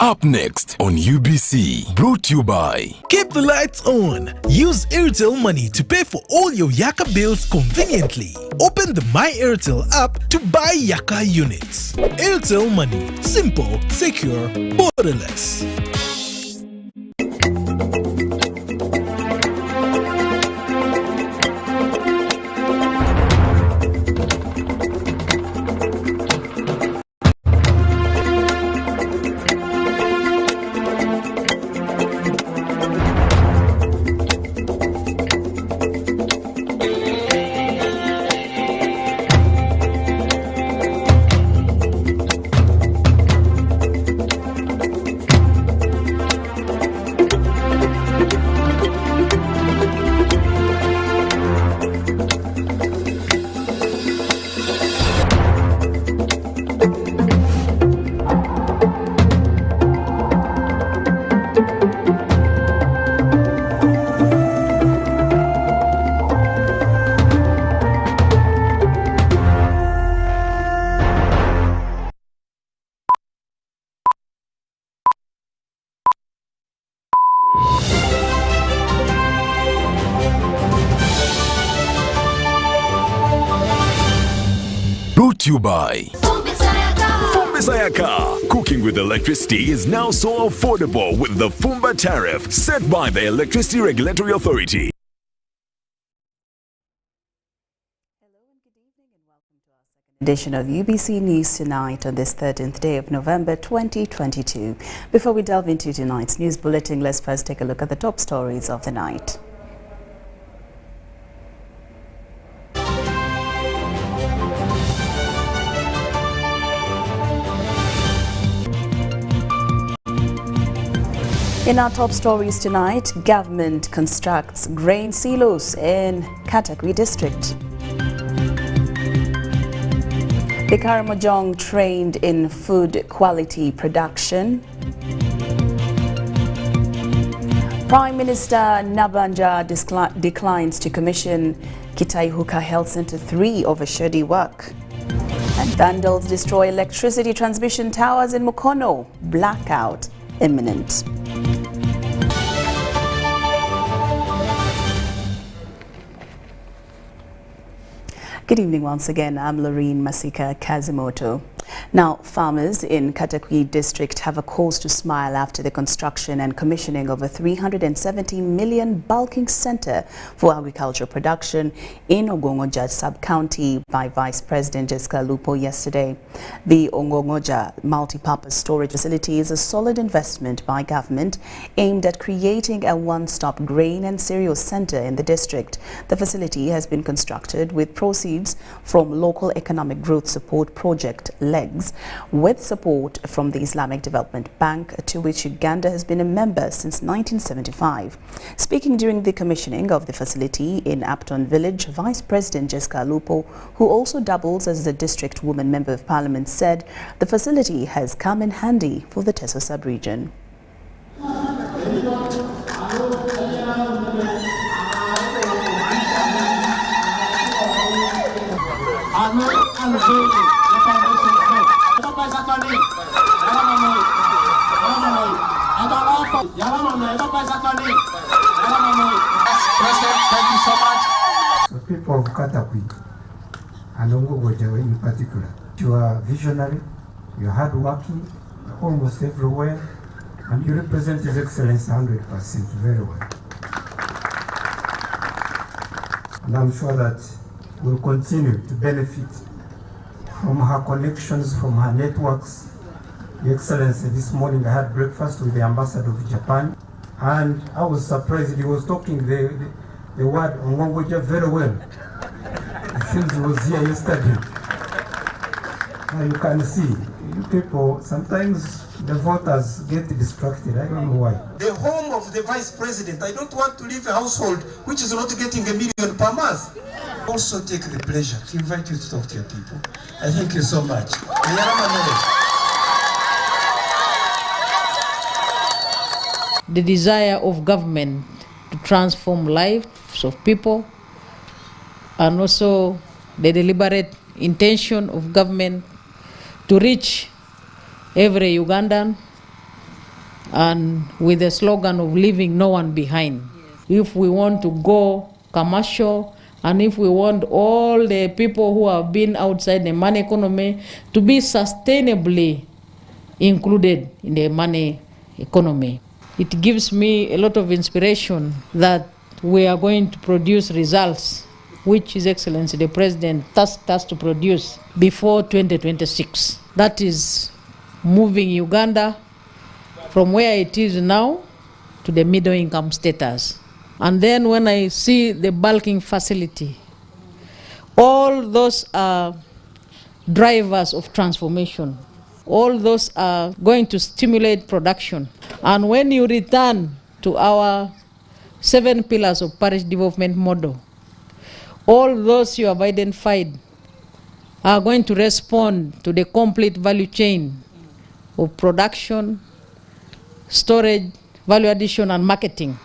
Up next on UBC, brought to you by... Keep the lights on. Use Airtel Money to pay for all your Yaka bills conveniently. Open the My Airtel app to buy Yaka units. Airtel Money. Simple, secure, borderless. Brought to you by Fumbisayaka. Cooking with electricity is now so affordable with the Fumba tariff set by the Electricity Regulatory Authority. Hello and good evening and welcome to our second edition of UBC News Tonight on this 13th day of November 2022. Before we delve into tonight's news bulletin, let's first take a look at the top stories of the night. In our top stories tonight, government constructs grain silos in Katakwi district. The Karamojong trained in food quality production. Prime Minister Nabanja declines to commission Kitaihuka Health Center 3 over shoddy work. And vandals destroy electricity transmission towers in Mukono. Blackout imminent. Good evening once again. I'm Lauryn Kazimoto. Now, farmers in Katakwi district have a cause to smile after the construction and commissioning of a 370 million bulking center for agricultural production in Ongongoja sub-county by Vice President Jessica Lupo yesterday. The Ongongoja multi-purpose storage facility is a solid investment by government aimed at creating a one-stop grain and cereal center in the district. The facility has been constructed with proceeds from local economic growth support project legs, with support from the Islamic Development Bank, to which Uganda has been a member since 1975. Speaking during the commissioning of the facility in Upton Village, Vice President Jessica Lupo, who also doubles as the District Woman Member of Parliament, said the facility has come in handy for the Teso sub-region. Thank you so much. So people of Katakwi and Ongongoja in particular, you are visionary, you are hardworking, almost everywhere, and you represent His Excellency 100% very well. And I'm sure that we'll continue to benefit from her connections, from her networks. Your Excellency, this morning I had breakfast with the Ambassador of Japan, and I was surprised. He was talking the word Ongongoja very well. It seems he was here yesterday. Now you can see, you people, sometimes the voters get distracted. I don't know why. The home of the Vice President, I don't want to leave a household which is not getting $1 million per month. Also take the pleasure to invite you to talk to your people. I thank you so much. The desire of government to transform lives of people, and also the deliberate intention of government to reach every Ugandan and with the slogan of leaving no one behind. Yes. If we want to go commercial, and if we want all the people who have been outside the money economy to be sustainably included in the money economy, it gives me a lot of inspiration that we are going to produce results which His Excellency the President tasked us to produce before 2026. That is moving Uganda from where it is now to the middle income status. And then when I see the bulking facility, all those are drivers of transformation. All those are going to stimulate production. And when you return to our 7 pillars of parish development model, all those you have identified are going to respond to the complete value chain of production, storage, value addition, and marketing.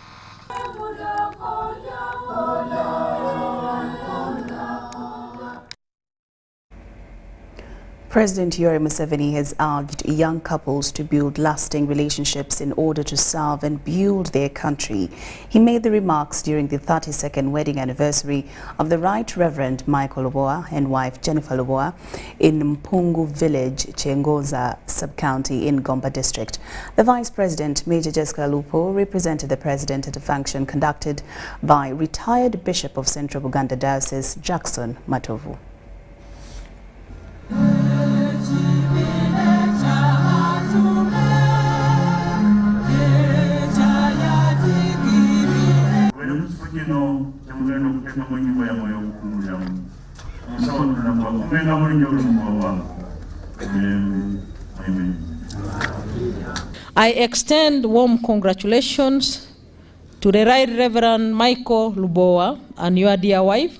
President Yoweri Museveni has urged young couples to build lasting relationships in order to serve and build their country. He made the remarks during the 32nd wedding anniversary of the Right Reverend Michael Lubowa and wife Jennifer Lubowa in Mpungu Village, Chengoza Sub-County in Gomba District. The Vice President, Major Jessica Lupo, represented the President at a function conducted by retired Bishop of Central Buganda Diocese, Jackson Matovu. I extend warm congratulations to the Right Reverend Michael Lubowa and your dear wife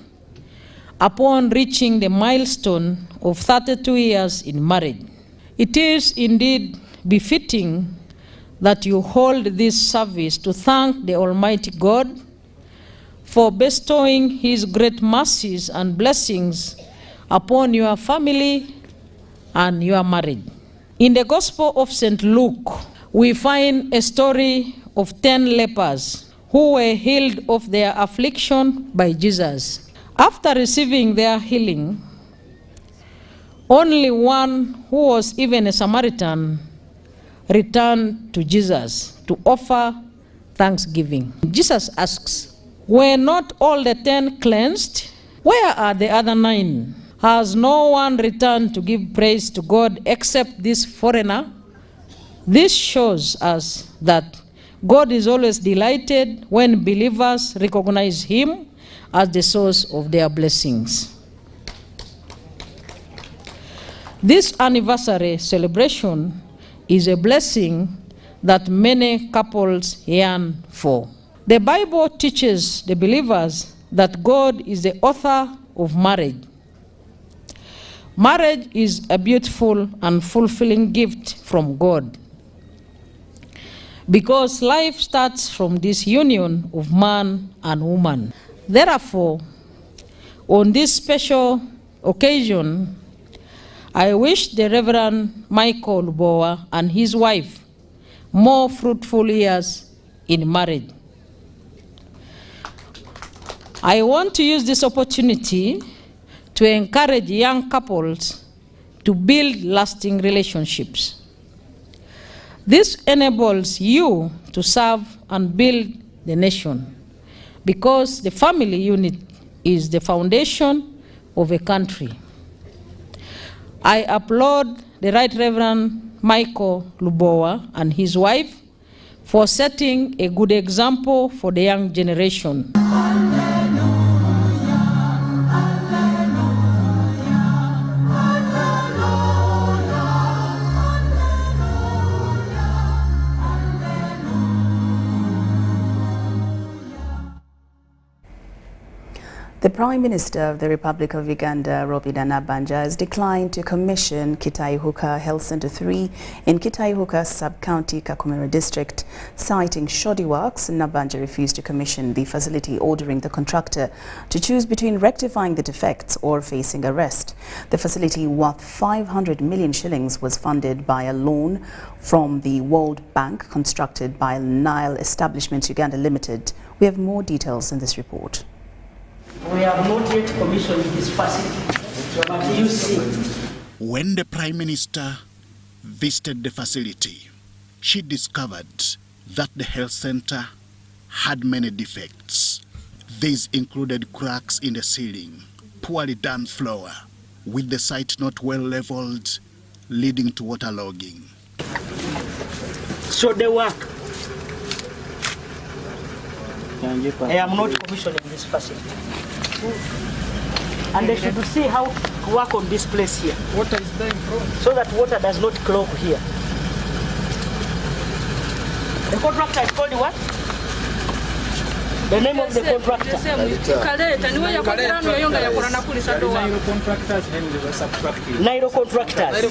upon reaching the milestone of 32 years in marriage. It is indeed befitting that you hold this service to thank the Almighty God for bestowing His great mercies and blessings upon your family and your marriage. In the Gospel of St. Luke, we find a story of 10 lepers who were healed of their affliction by Jesus. After receiving their healing, only one, who was even a Samaritan, returned to Jesus to offer thanksgiving. Jesus asks, "Were not all the 10 cleansed? Where are the other 9? Has no one returned to give praise to God except this foreigner?" This shows us that God is always delighted when believers recognize Him as the source of their blessings. This anniversary celebration is a blessing that many couples yearn for. The Bible teaches the believers that God is the author of marriage. Marriage is a beautiful and fulfilling gift from God, because life starts from this union of man and woman. Therefore, on this special occasion, I wish the Reverend Michael Lubowa and his wife more fruitful years in marriage. I want to use this opportunity to encourage young couples to build lasting relationships. This enables you to serve and build the nation, because the family unit is the foundation of a country. I applaud the Right Reverend Michael Lubowa and his wife for setting a good example for the young generation. The Prime Minister of the Republic of Uganda, Robert Nabanja, has declined to commission Kitaihuka Health Centre 3 in Kitaihuka Sub-County, Kakumera District. Citing shoddy works, Nabanja refused to commission the facility, ordering the contractor to choose between rectifying the defects or facing arrest. The facility, worth 500 million shillings, was funded by a loan from the World Bank, constructed by Nile Establishments Uganda Limited. We have more details in this report. We have not yet commissioned this facility, but you see. When the Prime Minister visited the facility, she discovered that the health center had many defects. These included cracks in the ceiling, poorly done floor, with the site not well leveled, leading to waterlogging. So the work. I am not commissioning this facility. And they should see how to work on this place here. Water is dying from. So that water does not clog here. The contractor is called what? The name of the contractor? Nairo contractors.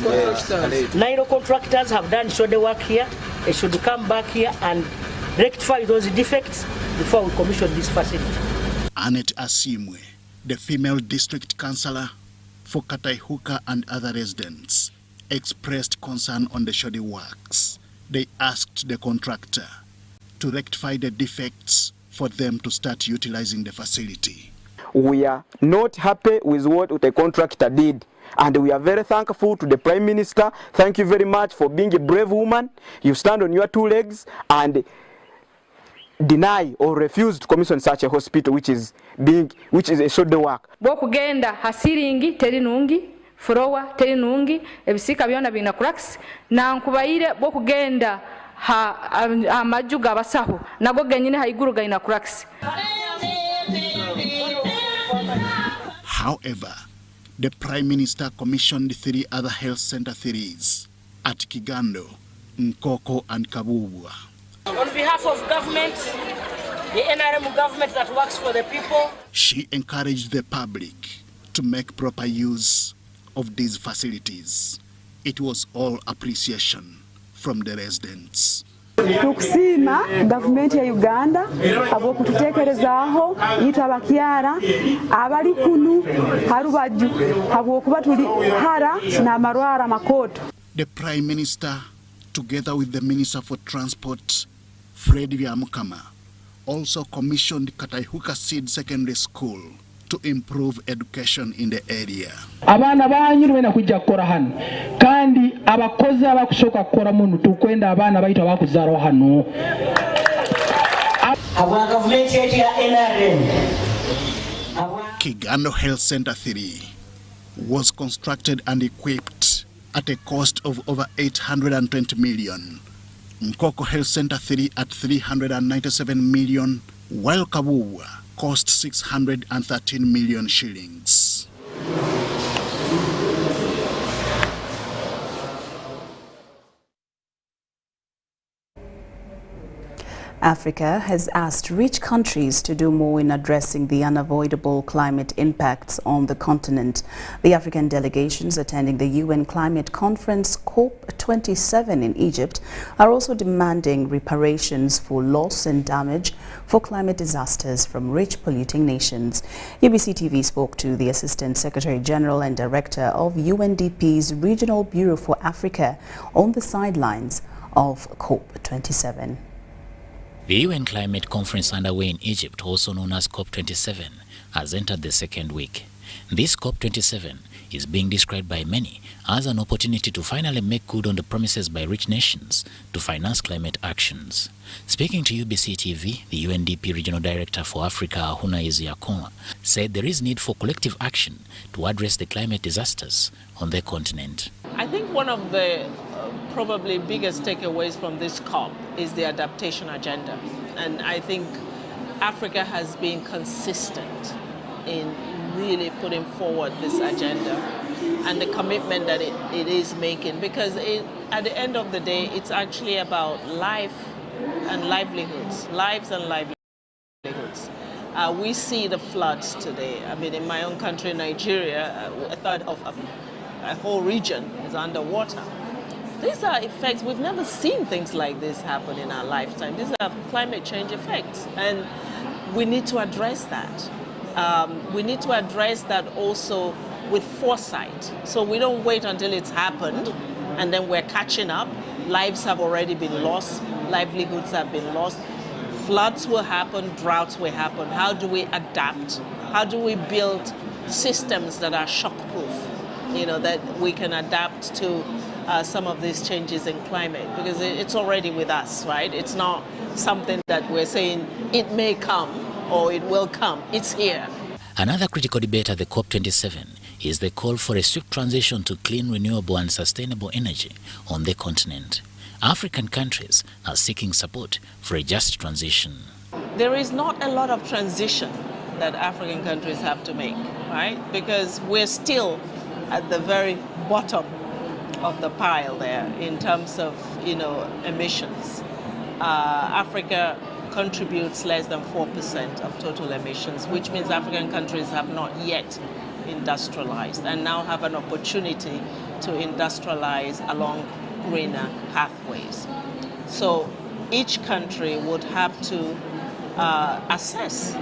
Nairo contractors have done shoulder work here. They should come back here and rectify those defects before we commission this facility. Annette Asimwe, the female district councillor for Kitaihuka and other residents, expressed concern on the shoddy works. They asked the contractor to rectify the defects for them to start utilizing the facility. We are not happy with what the contractor did, and we are very thankful to the Prime Minister. Thank you very much for being a brave woman. You stand on your two legs and deny or refuse to commission such a hospital, which is a shoulder work. Bokugenda hasiringi terinungi floor terinungi ebisika byona bina cracks na nkubayire bokugenda amajuga abasaho nago genyine haiguru gaina cracks. However, the Prime Minister commissioned 3 other health center 3s at Kigando, Nkoko and Kabubwa. On behalf of government, the NRM government that works for the people, she encouraged the public to make proper use of these facilities. It was all appreciation from the residents. Tukusima government ya Uganda abo kututekerezaho yitabakyara abali kunu harubaju abo kuba tuli hara na marwara makoto. The Prime Minister, together with the Minister for Transport, Fred Byamukama, also commissioned Kitaihuka Seed Secondary School to improve education in the area. Abana banyirwe na kujja kukora hano kandi abakozi abakushoka kukora munu tukwenda abana baita bakuzaro hano. Kigando Health Center 3 was constructed and equipped at a cost of over 820 million. Nkoko Health Center 3 at 397 million, while Kabubwa cost 613 million shillings. Africa has asked rich countries to do more in addressing the unavoidable climate impacts on the continent. The African delegations attending the UN Climate Conference COP27 in Egypt are also demanding reparations for loss and damage for climate disasters from rich polluting nations. UBC TV spoke to the Assistant Secretary General and Director of UNDP's Regional Bureau for Africa on the sidelines of COP27. The UN Climate Conference underway in Egypt, also known as COP27, has entered the second week. This COP27 is being described by many as an opportunity to finally make good on the promises by rich nations to finance climate actions. Speaking to UBC TV, the UNDP Regional Director for Africa, Ahuna Iziakoma, said there is need for collective action to address the climate disasters on the continent. I think one of the probably biggest takeaways from this COP is the adaptation agenda. And I think Africa has been consistent in really putting forward this agenda and the commitment that it is making, because at the end of the day, it's actually about life and livelihoods, lives and livelihoods. We see the floods today. I mean, in my own country, Nigeria, a third of a whole region is underwater. These are effects. We've never seen things like this happen in our lifetime. These are climate change effects, and we need to address that. We need to address that also with foresight. So we don't wait until it's happened and then we're catching up. Lives have already been lost. Livelihoods have been lost. Floods will happen, droughts will happen. How do we adapt? How do we build systems that are shockproof, you know, that we can adapt to some of these changes in climate? Because it's already with us, right? It's not something that we're saying it may come or it will come. It's here. Another critical debate at the COP27 is the call for a swift transition to clean, renewable and sustainable energy on the continent. African countries are seeking support for a just transition. There is not a lot of transition that African countries have to make, right? Because we're still at the very bottom of the pile there in terms of, you know, emissions. Africa contributes less than 4% of total emissions, which means African countries have not yet industrialized and now have an opportunity to industrialize along greener pathways. So each country would have to assess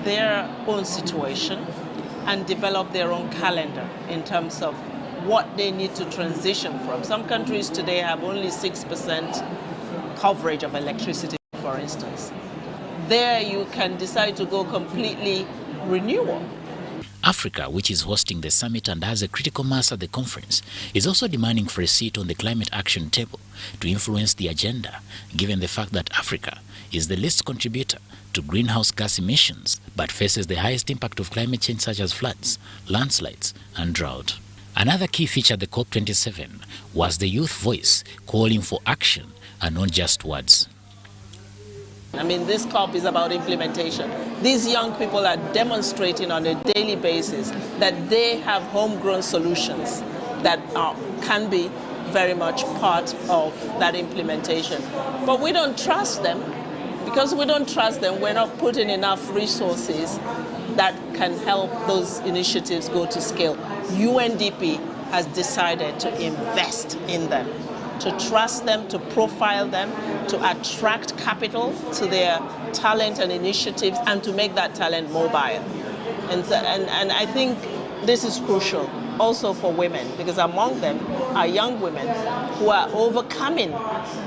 their own situation and develop their own calendar in terms of what they need to transition from. Some countries today have only 6% coverage of electricity, for instance. There you can decide to go completely renewable. Africa, which is hosting the summit and has a critical mass at the conference, is also demanding for a seat on the climate action table to influence the agenda, given the fact that Africa is the least contributor to greenhouse gas emissions, but faces the highest impact of climate change such as floods, landslides and drought. Another key feature at the COP27 was the youth voice calling for action and not just words. I mean, this COP is about implementation. These young people are demonstrating on a daily basis that they have homegrown solutions that can be very much part of that implementation. But we don't trust them. Because we don't trust them, we're not putting enough resources that can help those initiatives go to scale. UNDP has decided to invest in them, to trust them, to profile them, to attract capital to their talent and initiatives, and to make that talent mobile. And I think this is crucial also for women, because among them are young women who are overcoming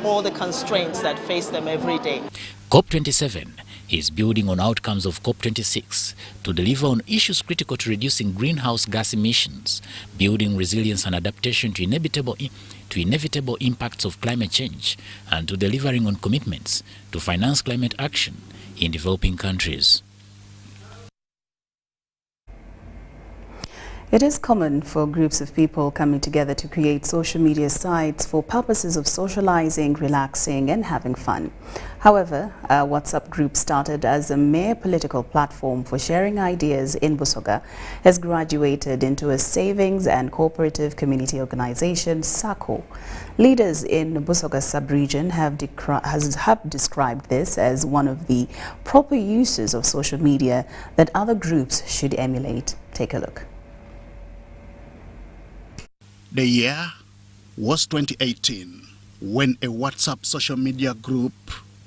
all the constraints that face them every day. COP27 is building on outcomes of COP26 to deliver on issues critical to reducing greenhouse gas emissions, building resilience and adaptation to inevitable impacts of climate change, and to delivering on commitments to finance climate action in developing countries. It is common for groups of people coming together to create social media sites for purposes of socializing, relaxing and having fun. However, a WhatsApp group started as a mere political platform for sharing ideas in Busoga has graduated into a savings and cooperative community organization, SACCO. Leaders in Busoga sub-region have described this as one of the proper uses of social media that other groups should emulate. Take a look. The year was 2018 when a WhatsApp social media group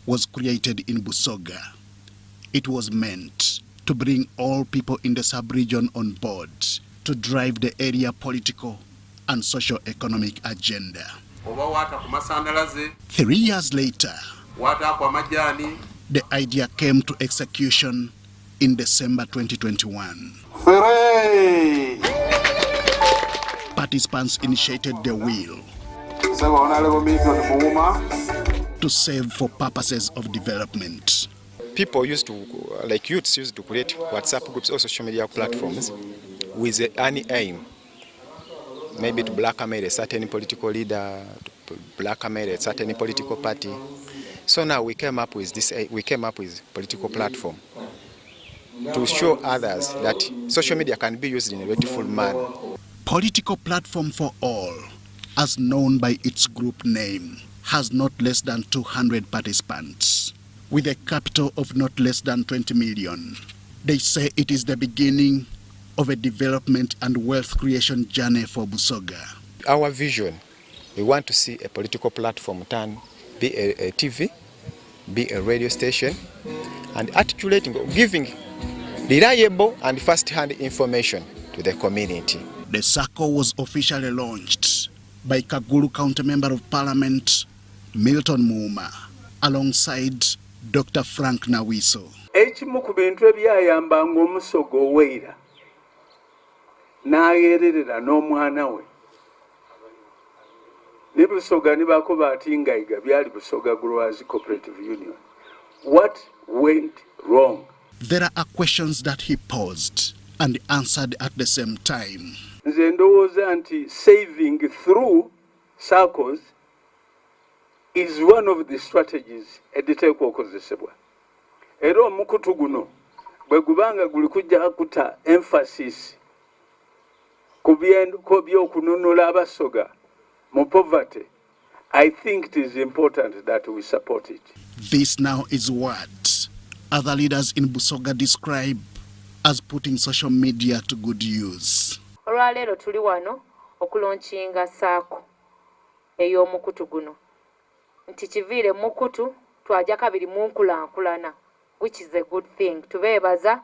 was created in Busoga. It was meant to bring all people in the sub-region on board to drive the area political and socio-economic agenda. 3 years later, the idea came to execution in December 2021. Hooray! Participants initiated the wheel to save for purposes of development. People used to, like youths used to create WhatsApp groups or social media platforms with an aim, maybe to blackmail a certain political leader, to blackmail a certain political party. So now we came up with political platform to show others that social media can be used in a beautiful manner. Political Platform for All, as known by its group name, has not less than 200 participants. with a capital of not less than 20 million. They say it is the beginning of a development and wealth creation journey for Busoga. Our vision, we want to see a political platform turn, be a TV, be a radio station, and articulating, giving reliable and first-hand information to the community. The circle was officially launched by Kaguru County Member of Parliament Milton Muuma alongside Dr. Frank Nawiso. Ekimu ku bintu ebyayambanga omusogo oweera n'agererera n'omwana we ne Busoga ne bako batingayiga byali Busoga Growers Cooperative Union. What went wrong? There are questions that he posed and answered at the same time. Nze ndowooza nti saving through circles is one of the strategies editeekwa okozesebwa. Era omukutu guno bwe gubanga guli kujja kuta emphasis ku by'okununula abasoga mu poverty, I think it is important that we support it. This now is what other leaders in Busoga describe as putting social media to good use. Olwaleero tuli wano okulonkinga saako ey'omukutu guno nti kiviire mukutu twaja kabiri mu nkulaakulana, which is a good thing. Tubeebaza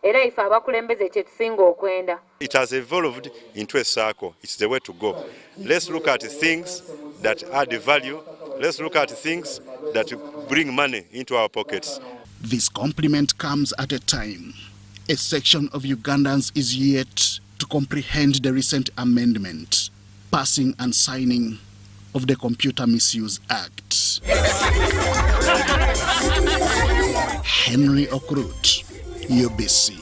era ife abakulembeze kye tusinga okwenda. It has evolved into a circle. It's the way to go. Let's look at things that add value. Let's look at things that bring money into our pockets. This compliment comes at a time a section of Ugandans is yet to comprehend the recent amendment, passing and signing of the Computer Misuse Act. Henry Okrut, UBC.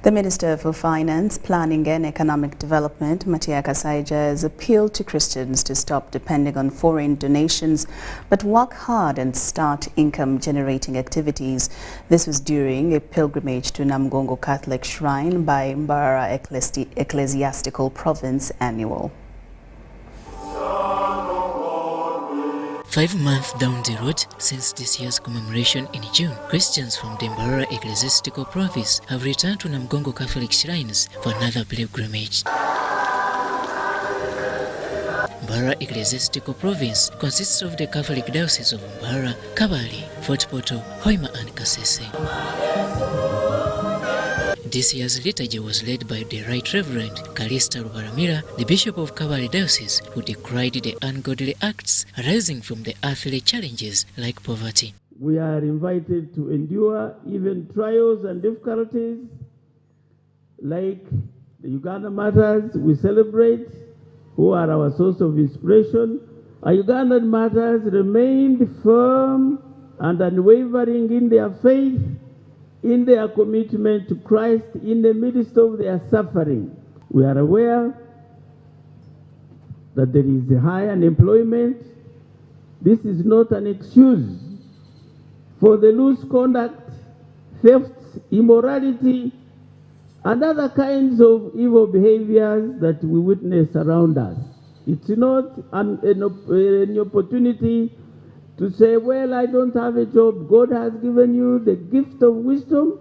The Minister for Finance, Planning and Economic Development, Matia Kasaija, has appealed to Christians to stop depending on foreign donations but work hard and start income-generating activities. This was during a pilgrimage to Namgongo Catholic Shrine by Mbara Ecclesiastical Province Annual. 5 months down the road since this year's commemoration in June, Christians from the Mbara Ecclesiastical Province have returned to Namgongo Catholic Shrines for another pilgrimage. Mbara Ecclesiastical Province consists of the Catholic Diocese of Mbara, Kabale, Fort Portal, Hoima and Kasese. This year's liturgy was led by the Right Reverend Kalista Rubaramira, the Bishop of Kabale Diocese, who decried the ungodly acts arising from the earthly challenges like poverty. We are invited to endure even trials and difficulties like the Uganda Martyrs we celebrate, who are our source of inspiration. Our Ugandan martyrs remained firm and unwavering in their faith, in their commitment to Christ in the midst of their suffering. We are aware that there is a high unemployment. This is not an excuse for the loose conduct, thefts, immorality, and other kinds of evil behaviors that we witness around us. It's not an opportunity to say, well, I don't have a job. God has given you the gift of wisdom.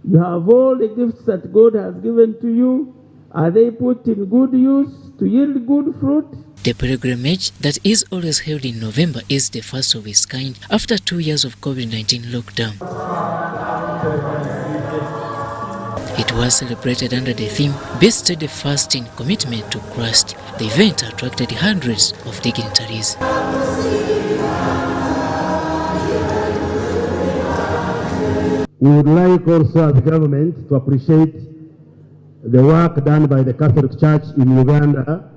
You have all the gifts that God has given to you. Are they put in good use to yield good fruit? The pilgrimage that is always held in November is the first of its kind after 2 years of COVID-19 lockdown. It was celebrated under the theme, Be Steadfast in Commitment to Christ. The event attracted hundreds of dignitaries. We would like also as a government to appreciate the work done by the Catholic Church in Uganda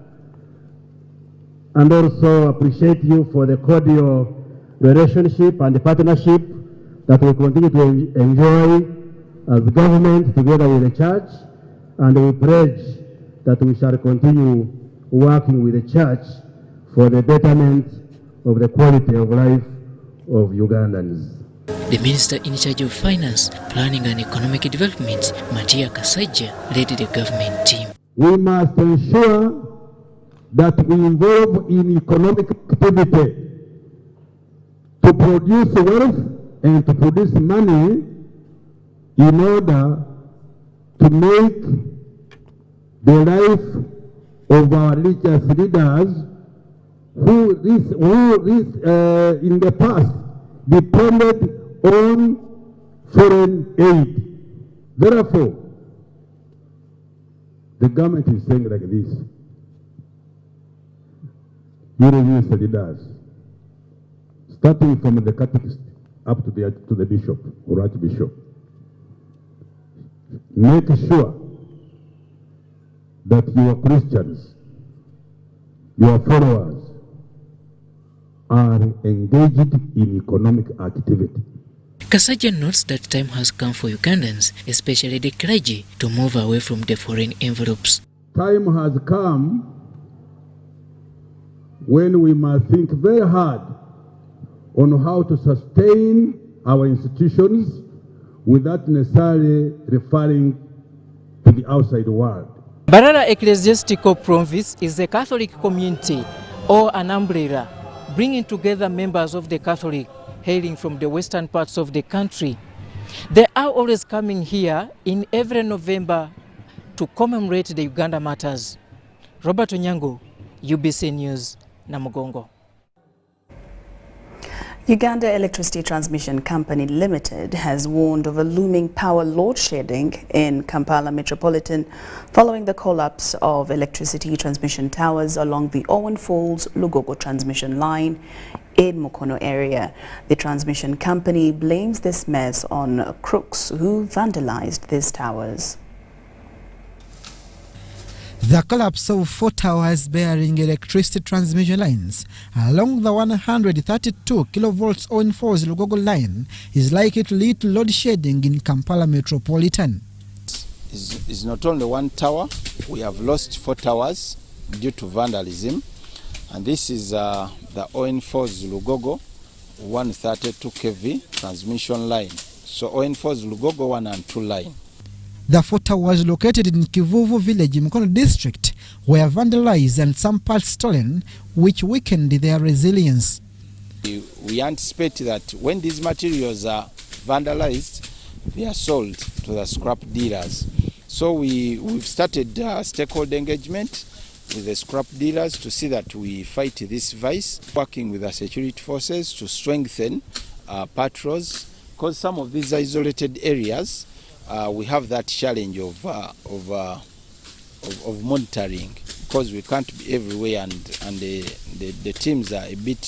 and also appreciate you for the cordial relationship and the partnership that we continue to enjoy as government together with the church, and we pledge that we shall continue working with the church for the betterment of the quality of life of Ugandans. The Minister in charge of Finance, Planning and Economic Development, Matia Kasaija, led the government team. We must ensure that we involve in economic activity to produce wealth and to produce money in order to make the life of our religious leaders who in the past depended on foreign aid. Therefore, the government is saying like this: you religious leaders, starting from the catechist up to the bishop or archbishop, make sure that your Christians, your followers, are engaged in economic activity. Kasaja notes that time has come for Ugandans, especially the clergy, to move away from the foreign envelopes. Time has come when we must think very hard on how to sustain our institutions without necessarily referring to the outside world. Mbarara Ecclesiastical Province is a Catholic community or an umbrella, bringing together members of the Catholic hailing from the western parts of the country. They are always coming here in every November to commemorate the Uganda matters. Robert Onyango, UBC News, Namugongo. Uganda Electricity Transmission Company Limited has warned of a looming power load shedding in Kampala Metropolitan following the collapse of electricity transmission towers along the Owen Falls Lugogo transmission line in Mukono area. The transmission company blames this mess on crooks who vandalized these towers. The collapse of 4 towers bearing electricity transmission lines along the 132 kilovolts Owen Falls Lugogo line is likely to lead to load shedding in Kampala Metropolitan. It's not only one tower. We have lost 4 towers due to vandalism, and this is the Owen Falls Lugogo 132 kV transmission line. So Owen Falls Lugogo 1 and 2 line. The 4 towers located in Kivuvu village in Mukono district were vandalized and some parts stolen, which weakened their resilience. We anticipate that when these materials are vandalized, they are sold to the scrap dealers. So we've started stakeholder engagement with the scrap dealers to see that we fight this vice, working with the security forces to strengthen patrols, because some of these isolated areas we have that challenge of monitoring, because we can't be everywhere, and the teams are a bit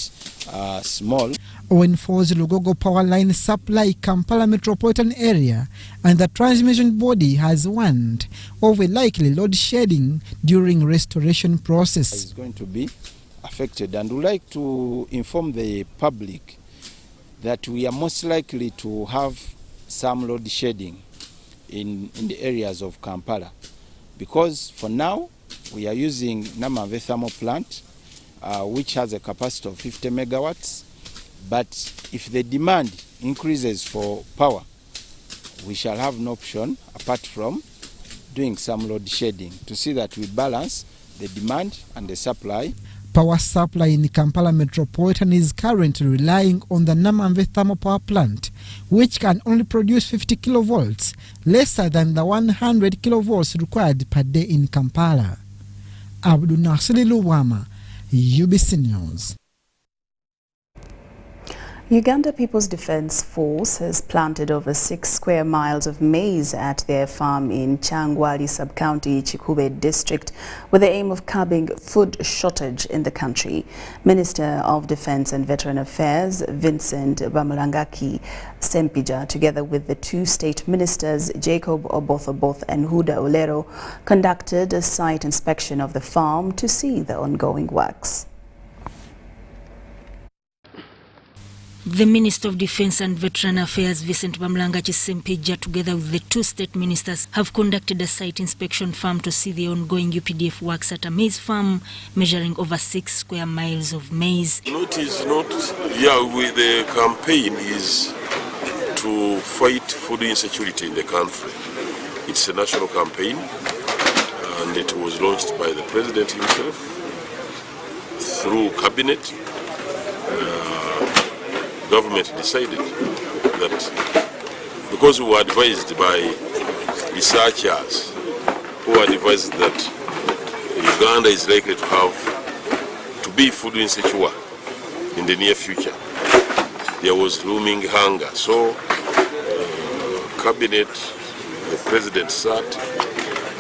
small. Owen Falls Lugogo power line supply Kampala metropolitan area, and the transmission body has warned of a likely load shedding during restoration process. It's going to be affected, and we'd like to inform the public that we are most likely to have some load shedding in the areas of Kampala, because for now we are using Namave thermal plant, which has a capacity of 50 megawatts. But if the demand increases for power, we shall have an option apart from doing some load shedding to see that we balance the demand and the supply. Power supply in Kampala Metropolitan is currently relying on the Namamve thermal power plant, which can only produce 50 kilovolts, lesser than the 100 kilovolts required per day in Kampala. Abdul Nasiri Luwama, UBC News. Uganda People's Defence Force has planted over 6 square miles of maize at their farm in Changwali sub-county, Chikube district, with the aim of curbing food shortage in the country. Minister of Defence and Veteran Affairs Vincent Bamulangaki Sempija, together with the 2 state ministers Jacob Oboth and Huda Olero, conducted a site inspection of the farm to see the ongoing works. The Minister of Defence and Veteran Affairs, Vincent Bamulangaki Sempija, together with the 2 state ministers, have conducted a site inspection farm to see the ongoing UPDF works at a maize farm measuring over 6 square miles of maize. With the campaign is to fight food insecurity in the country. It's a national campaign, and it was launched by the President himself through cabinet, government decided that because we were advised by researchers who advised that Uganda is likely to be food insecure in the near future, there was looming hunger. So cabinet, the president sat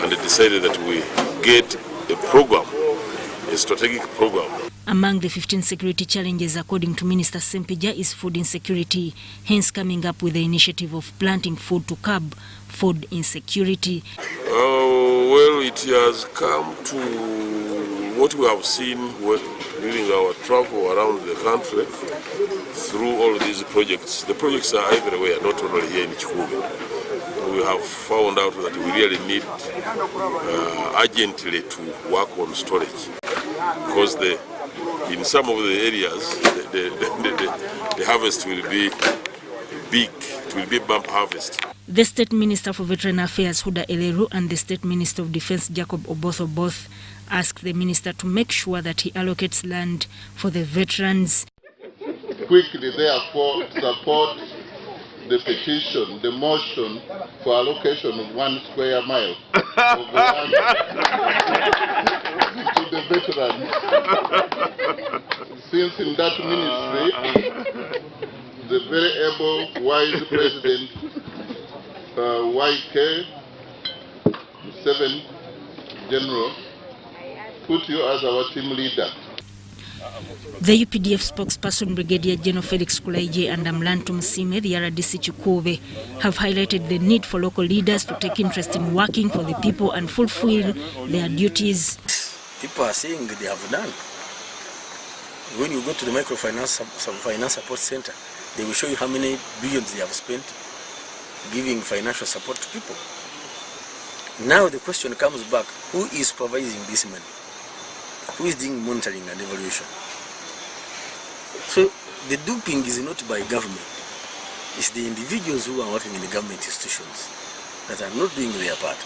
and decided that we get a program, a strategic program. Among the 15 security challenges, according to Minister Sempija, is food insecurity, hence coming up with the initiative of planting food to curb food insecurity. Well, it has come to what we have seen during our travel around the country through all these projects. The projects are everywhere, not only here in Chikube. We have found out that we really need urgently to work on storage, because in some of the areas the harvest will be big. It will be bump harvest. The State Minister for Veteran Affairs, Huda Eleru, and the State Minister of Defense, Jacob Obotho, both asked the minister to make sure that he allocates land for the veterans. Quickly, therefore, support the petition, the motion for allocation of 1 square mile of land to the veterans. Since in that ministry, the very able, wise President YK, 7 General, put you as our team leader. The UPDF spokesperson Brigadier General Felix Kulaije and Amlanto Msime, the RDC Chikube, have highlighted the need for local leaders to take interest in working for the people and fulfill their duties. People are saying they have done. When you go to the microfinance finance support center, they will show you how many billions they have spent giving financial support to people. Now the question comes back, who is providing this money? Who is doing monitoring and evaluation? So the duping is not by government. It's the individuals who are working in the government institutions that are not doing their part.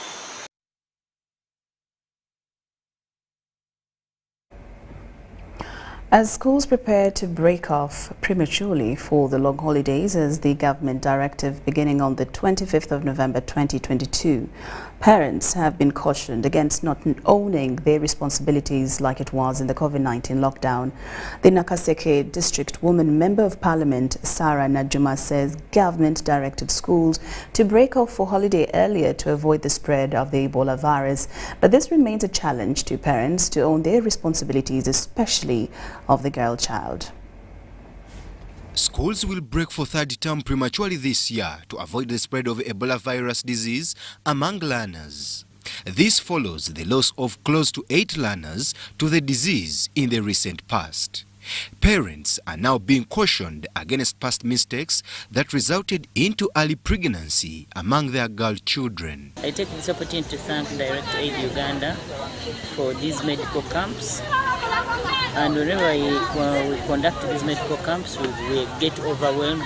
As schools prepare to break off prematurely for the long holidays as the government directive beginning on the 25th of November 2022, parents have been cautioned against not owning their responsibilities like it was in the COVID-19 lockdown. The Nakaseke District Woman Member of Parliament, Sarah Najuma, says government directed schools to break off for holiday earlier to avoid the spread of the Ebola virus. But this remains a challenge to parents to own their responsibilities, especially of the girl child. Schools will break for third term prematurely this year to avoid the spread of Ebola virus disease among learners. This follows the loss of close to 8 learners to the disease in the recent past. Parents are now being cautioned against past mistakes that resulted into early pregnancy among their girl children. I take this opportunity to thank Direct Aid Uganda for these medical camps. And whenever we conduct these medical camps, we get overwhelmed.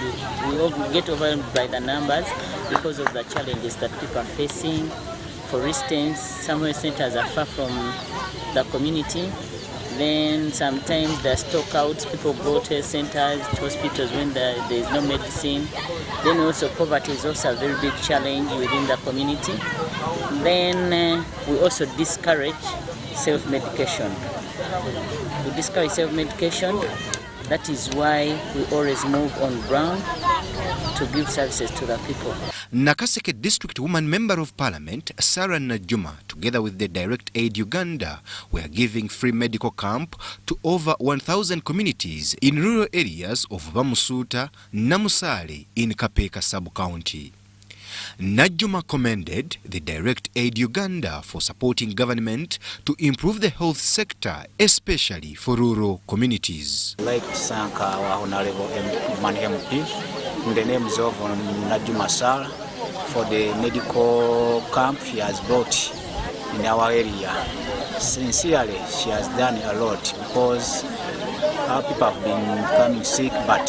We get overwhelmed by the numbers because of the challenges that people are facing. For instance, some health centers are far from the community. Then sometimes there are stockouts. People go to health centers, to hospitals when there is no medicine. Then also poverty is also a very big challenge within the community. Then we also discourage self-medication. We discourage self-medication. That is why we always move on ground to give services to the people. Nakaseke District Woman Member of Parliament, Sarah Najuma, together with the Direct Aid Uganda, were giving free medical camp to over 1,000 communities in rural areas of Bamusuta, Namusale in Kapeka sub-county. Najuma commended the Direct Aid Uganda for supporting government to improve the health sector, especially for rural communities. I'd like to thank our Honorable MP in the names of Najuma Sar for the medical camp he has brought in our area. Sincerely, she has done a lot because our people have been becoming sick, but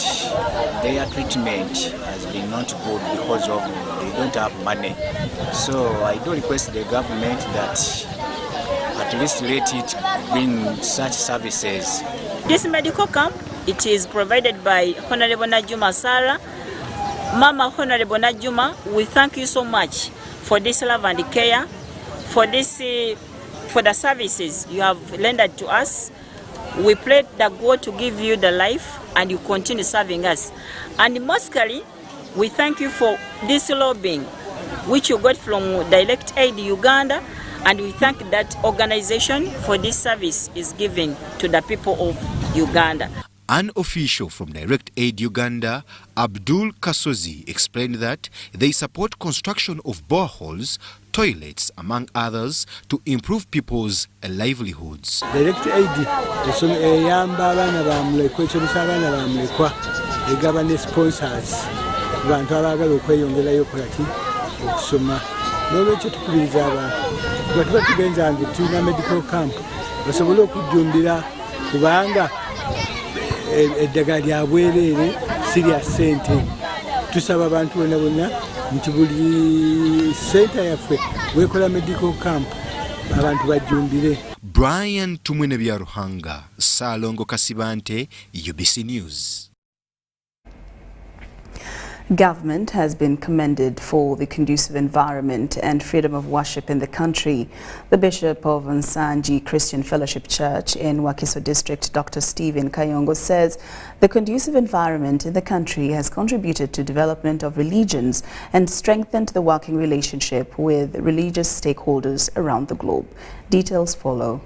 their treatment has been not good because of they don't have money. So I do request the government that at least let it bring such services This medical camp, it is provided by Honorable Najuma Sarah. Mama Honorable Najuma, we thank you so much for this love and care, for the services you have rendered to us. We pray that God to give you the life and you continue serving us. And mostly, we thank you for this lobbying which you got from Direct Aid Uganda, and we thank that organization for this service is given to the people of Uganda. An official from Direct Aid Uganda, Abdul Kasozi, explained that they support construction of boreholes, toilets, among others, to improve people's livelihoods. Direct Aid eyamba abaana bamulekwa ekyolusa abaana bamulekwa egaba ne sponsors abantu abaagala okweyongerayo okolaki okusoma n'olwekyo tukubiriza abantu nga tuba tugenza nti tulina medical camp basobole okujjumbira kubanga eddagala lya bwereere serious sente. Tusaba abantu bonna bonna nti buli senta yaffe wekola medical camp abantu bajjumbire. Brian Tumwene Byaruhanga, Salongo Kasibante, UBC News. Government has been commended for the conducive environment and freedom of worship in the country. The Bishop of Nsanji Christian Fellowship Church in Wakiso District, Dr. Stephen Kayongo, says the conducive environment in the country has contributed to development of religions and strengthened the working relationship with religious stakeholders around the globe. Details follow.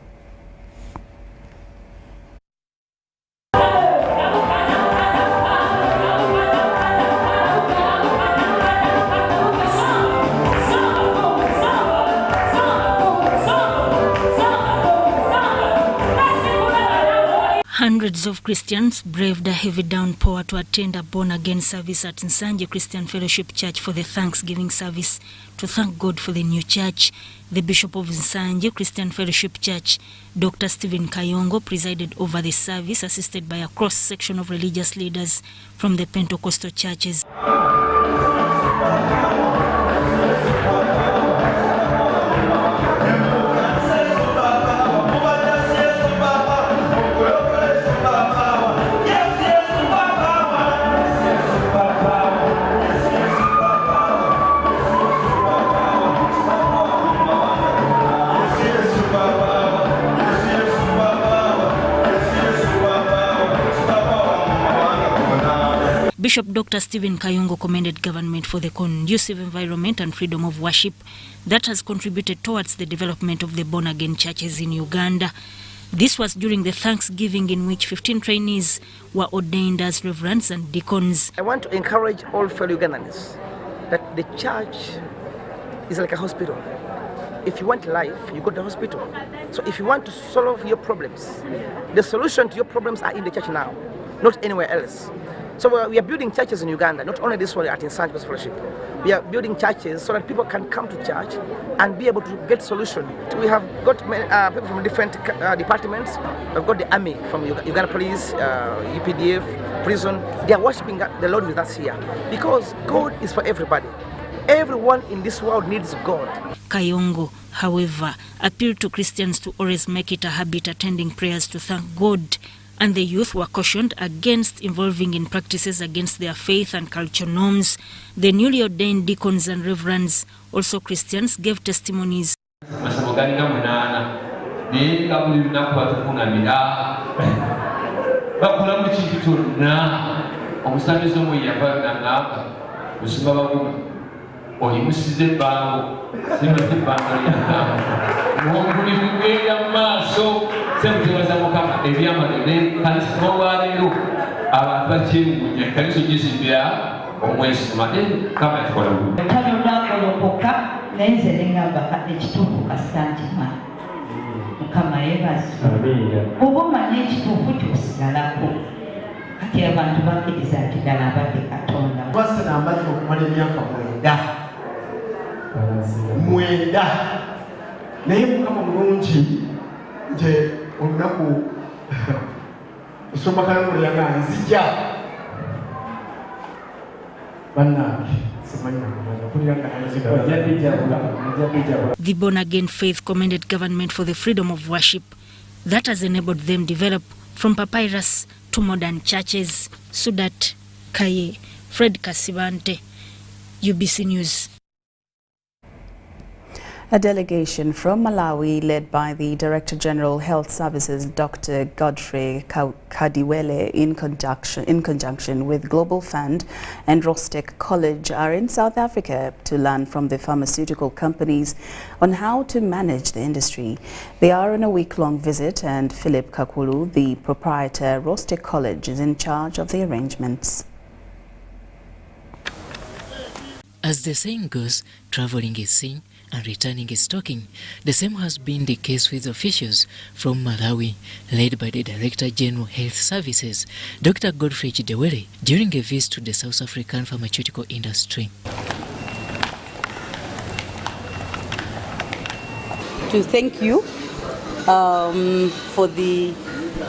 Hundreds of Christians braved a heavy downpour to attend a born-again service at Nsanji Christian Fellowship Church for the Thanksgiving service to thank God for the new church. The Bishop of Nsanji Christian Fellowship Church, Dr. Stephen Kayongo, presided over the service, assisted by a cross-section of religious leaders from the Pentecostal churches. Bishop Dr. Stephen Kayongo commended government for the conducive environment and freedom of worship that has contributed towards the development of the born-again churches in Uganda. This was during the Thanksgiving in which 15 trainees were ordained as reverends and deacons. I want to encourage all fellow Ugandans that the church is like a hospital. If you want life, you go to the hospital. So if you want to solve your problems, the solution to your problems are in the church now, not anywhere else. So we are building churches in Uganda, not only this one at Nsanji Christian Fellowship. We are building churches so that people can come to church and be able to get solution. We have got people from different departments. We've got the army from Uganda Police, UPDF, prison. They are worshiping the Lord with us here because God is for everybody. Everyone in this world needs God. Kayongo, however, appealed to Christians to always make it a habit attending prayers to thank God, and the youth were cautioned against involving in practices against their faith and cultural norms. The newly ordained deacons and reverends, also Christians, gave testimonies. naye mukama mulungi nti olunaku nsoma Kayongo yanga nzija bannange The born-again faith commended government for the freedom of worship that has enabled them develop From papyrus to modern churches. Sudat Kaye, Fred Kasibante, UBC News. A delegation from Malawi led by the Director General Health Services, Dr. Godfrey Kadiwele, in conjunction with Global Fund and Rostec College, are in South Africa to learn from the pharmaceutical companies on how to manage the industry. They are on a week-long visit, and Philip Kakulu, the proprietor, Rostec College, is in charge of the arrangements. As the saying goes, traveling is seeing and returning is talking. The same has been the case with officials from Malawi, led by the Director General Health Services, Dr. Godfrey Kadiwele, during a visit to the South African pharmaceutical industry. To thank you for the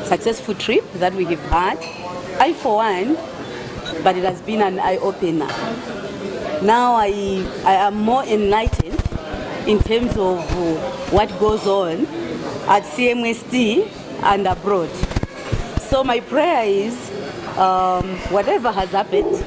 successful trip that we have had. I for one, but it has been an eye-opener. Now I am more enlightened in terms of what goes on at CMST and abroad. So my prayer is, whatever has happened,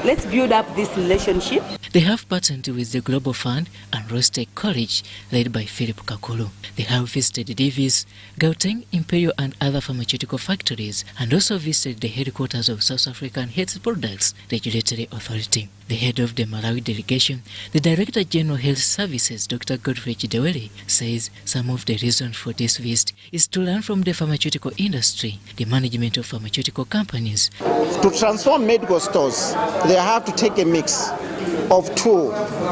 let's build up this relationship. They have partnered with the Global Fund and Rostec College, led by Philip Kakulu. They have visited Davis, Gauteng, Imperial and other pharmaceutical factories, and also visited the headquarters of South African Health Products Regulatory Authority. The head of the Malawi delegation, the Director General Health Services, Dr. Godfrey Kadiwele, says some of the reasons for this visit is to learn from the pharmaceutical industry, the management of pharmaceutical companies. To transform medical stores, they have to take a mix of two,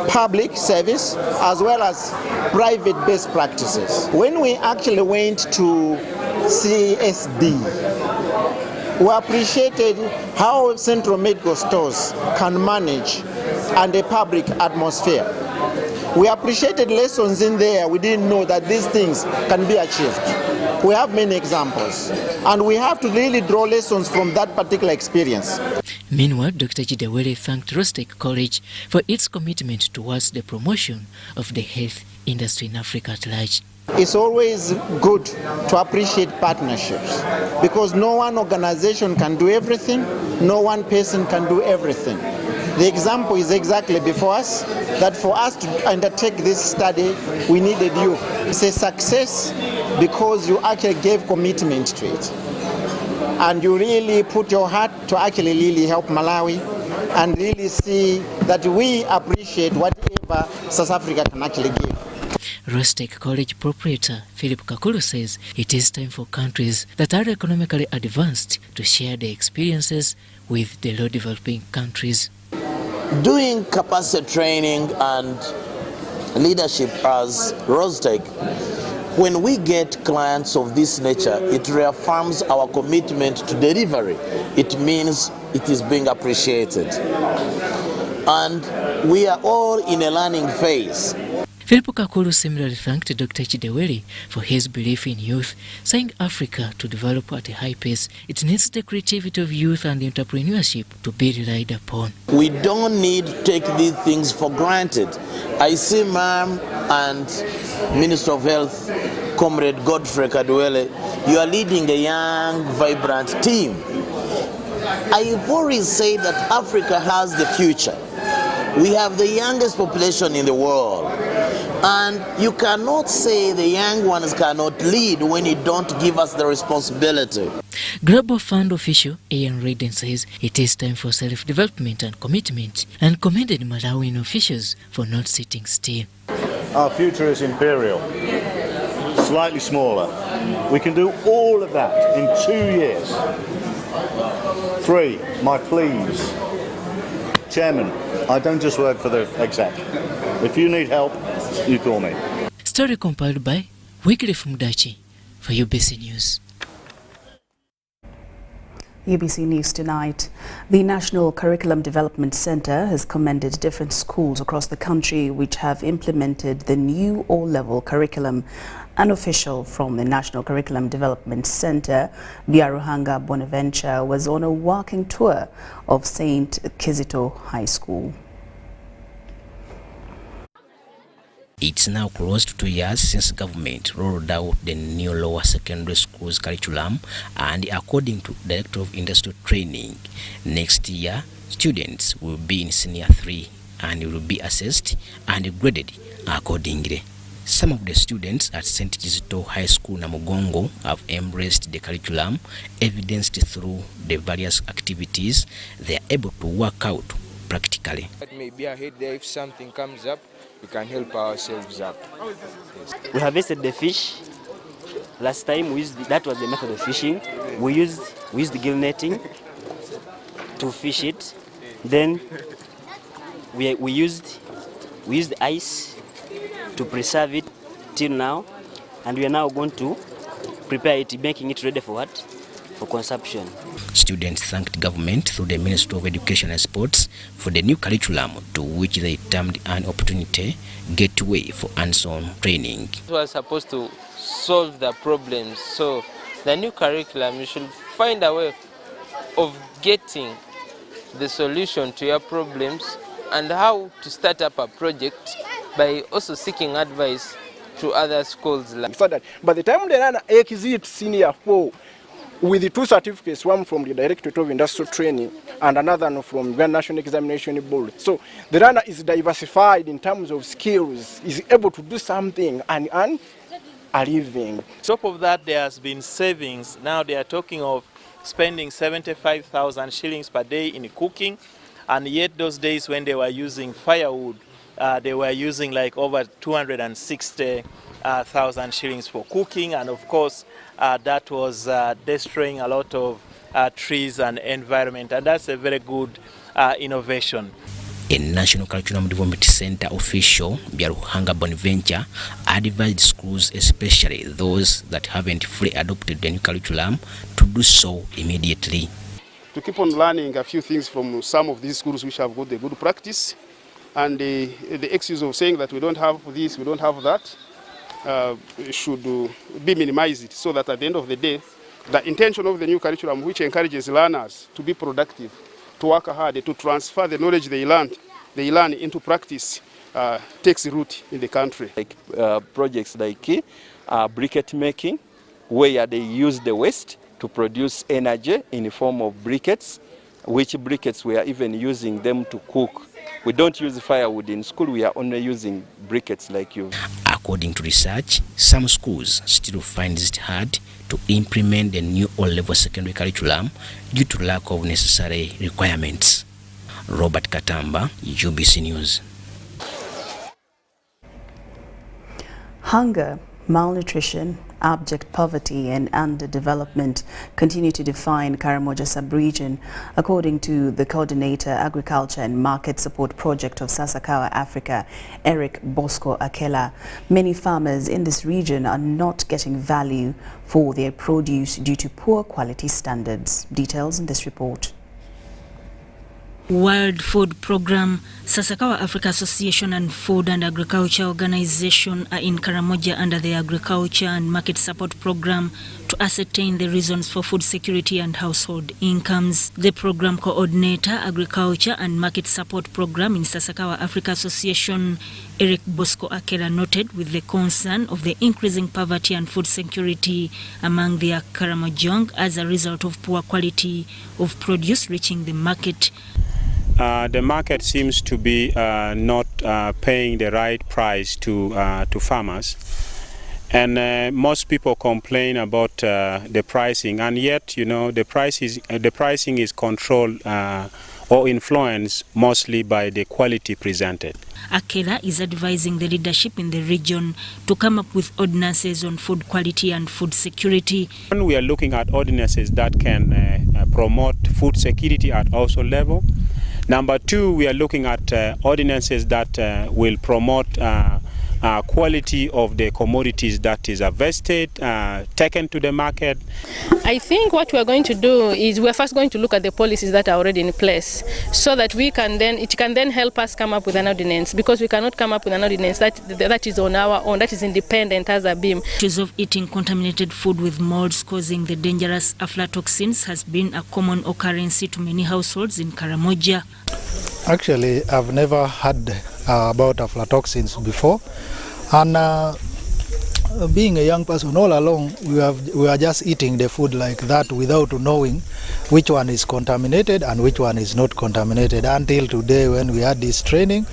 public service as well as private best practices. When we actually went to CSD, we appreciated how central medical stores can manage and a public atmosphere. We appreciated lessons in there. We didn't know that these things can be achieved. We have many examples, and we have to really draw lessons from that particular experience. Meanwhile, Dr. Kadiwele thanked Rostec College for its commitment towards the promotion of the health industry in Africa at large. It's always good to appreciate partnerships because no one organization can do everything, no one person can do everything. The example is exactly before us, that for us to undertake this study, we needed you. It's a success because you actually gave commitment to it. And you really put your heart to actually really help Malawi and really see that we appreciate whatever South Africa can actually give. Rostec College proprietor Philip Kakulu says it is time for countries that are economically advanced to share their experiences with the low developing countries. Doing capacity training and leadership as Rostec, when we get clients of this nature, it reaffirms our commitment to delivery. It means it is being appreciated. And we are all in a learning phase. Philip Kakulu similarly thanked Dr. Kadiwele for his belief in youth, saying Africa to develop at a high pace, it needs the creativity of youth and entrepreneurship to be relied upon. We don't need to take these things for granted. I see Ma'am and Minister of Health, Comrade Godfrey Kadiwele, you are leading a young, vibrant team. I've always said that Africa has the future. We have the youngest population in the world. And you cannot say the young ones cannot lead when you don't give us the responsibility. Global Fund official Ian Raiden says it is time for self-development and commitment, and commended Malawian officials for not sitting still. Our future is imperial, slightly smaller. We can do all of that in 2 years. 3, my pleas. Chairman, I don't just work for the exec. If you need help, you call me. Story compiled by Wycliffe Mudachi for UBC News. UBC News tonight. The National Curriculum Development Center has commended different schools across the country which have implemented the new O-level curriculum. An official from the National Curriculum Development Center, Biaruhanga Bonaventure, was on a walking tour of St. Kizito High School. It's now close to 2 years since government rolled out the new lower secondary schools curriculum, and according to Director of Industrial Training, next year students will be in senior 3 and will be assessed and graded accordingly. Some of the students at St. Kizito High School Namugongo have embraced the curriculum, evidenced through the various activities they are able to work out practically. That may be ahead there. If something comes up, we can help ourselves up. Yes. We harvested the fish. Last time that was the method of fishing. We used gill netting to fish it. Then we used ice to preserve it till now, and we are now going to prepare it, making it ready for what? For consumption. Students thanked government through the Ministry of Education and Sports for the new curriculum, to which they termed an opportunity gateway for hands-on training. It was supposed to solve the problems, so the new curriculum, you should find a way of getting the solution to your problems and how to start up a project by also seeking advice to other schools. So that by the time they run exit senior 4 with the 2 certificates, one from the Directorate of Industrial Training and another one from the National Examination Board. So the runner is diversified in terms of skills, is able to do something and earn a living. On top of that, there has been savings. Now they are talking of spending 75,000 shillings per day in cooking, and yet those days when they were using firewood, they were using like over 260,000 shillings for cooking, and of course that was destroying a lot of trees and environment, and that's a very good innovation. A National Curriculum Development Center official, Byaruhanga Bonaventure, advised schools, especially those that haven't fully adopted the new curriculum, to do so immediately. To keep on learning a few things from some of these schools which have got the good practice, and the excuse of saying that we don't have this, we don't have that, should be minimized, so that at the end of the day, the intention of the new curriculum, which encourages learners to be productive, to work hard, to transfer the knowledge they learn into practice, takes root in the country. Like projects like briquette making, where they use the waste to produce energy in the form of briquettes, which briquettes we are even using them to cook. We don't use firewood in school, we are only using briquettes like you. According to research, some schools still find it hard to implement the new O-level secondary curriculum due to lack of necessary requirements. Robert Katamba, UBC News. Hunger, malnutrition, abject poverty and underdevelopment continue to define Karamoja sub-region, according to the Coordinator, Agriculture and Market Support Project of Sasakawa Africa, Eric Bosco Akela. Many farmers in this region are not getting value for their produce due to poor quality standards. Details in this report. World Food Program, Sasakawa Africa Association and Food and Agriculture Organization are in Karamoja under the Agriculture and Market Support Program to ascertain the reasons for food security and household incomes. The program coordinator, Agriculture and Market Support Program in Sasakawa Africa Association, Eric Bosco Akela, noted with the concern of the increasing poverty and food security among their Karamojong as a result of poor quality of produce reaching the market. The market seems to be not paying the right price to farmers, and most people complain about the pricing, and yet the pricing is controlled or influenced mostly by the quality presented. Akela is advising the leadership in the region to come up with ordinances on food quality and food security. And we are looking at ordinances that can promote food security at household level. Number two, we are looking at ordinances that will promote quality of the commodities that is harvested, taken to the market. I think what we are going to do is we are first going to look at the policies that are already in place, so that it can then help us come up with an ordinance, because we cannot come up with an ordinance that is on our own, that is independent as a beam. Issues of eating contaminated food with molds causing the dangerous aflatoxins has been a common occurrence to many households in Karamoja. Actually, I've never heard about aflatoxins before, And being a young person, all along we are just eating the food like that without knowing which one is contaminated and which one is not contaminated until today when we had this training.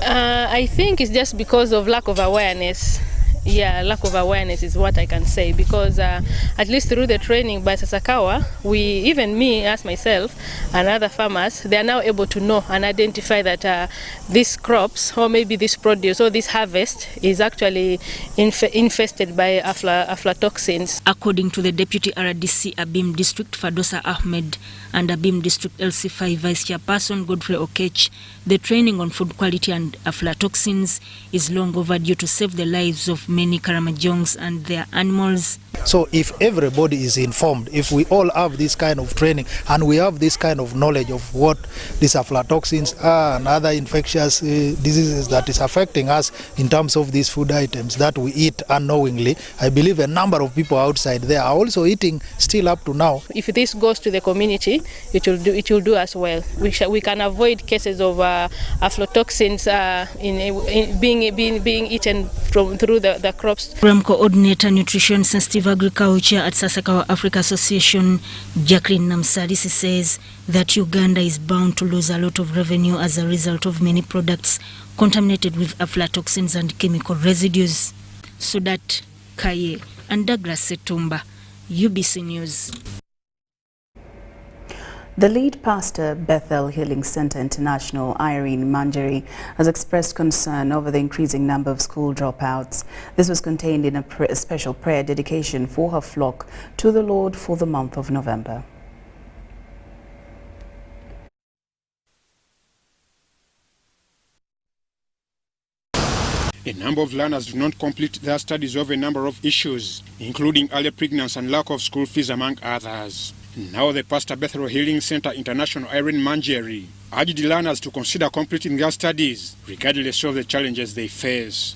I think it's just because of lack of awareness. Yeah, lack of awareness is what I can say, because at least through the training by Sasakawa, even me as myself and other farmers, they are now able to know and identify that these crops or maybe this produce or this harvest is actually infested by aflatoxins. According to the Deputy RDC Abim District Fadosa Ahmed and Abim District LC5 Vice Chairperson Godfrey Okech, the training on food quality and aflatoxins is long overdue to save the lives of many Karamajongs and their animals. So if everybody is informed, if we all have this kind of training and we have this kind of knowledge of what these aflatoxins are and other infectious diseases that is affecting us in terms of these food items that we eat unknowingly, I believe a number of people outside there are also eating still up to now. If this goes to the community, it will do us well. We can avoid cases of aflatoxins being eaten through the crops. Program Coordinator Nutrition Sensitive Agriculture at Sasakawa Africa Association, Jacqueline Namsadisi, says that Uganda is bound to lose a lot of revenue as a result of many products contaminated with aflatoxins and chemical residues. Sudat Kaye and Douglas Setumba, UBC News. The lead pastor, Bethel Healing Center International, Irene Manjeri, has expressed concern over the increasing number of school dropouts. This was contained in a special prayer dedication for her flock to the Lord for the month of November. A number of learners do not complete their studies over a number of issues, including early pregnancy and lack of school fees, among others. Now the pastor Bethel Healing Center International, Irene Manjeri, urged the learners to consider completing their studies, regardless of the challenges they face.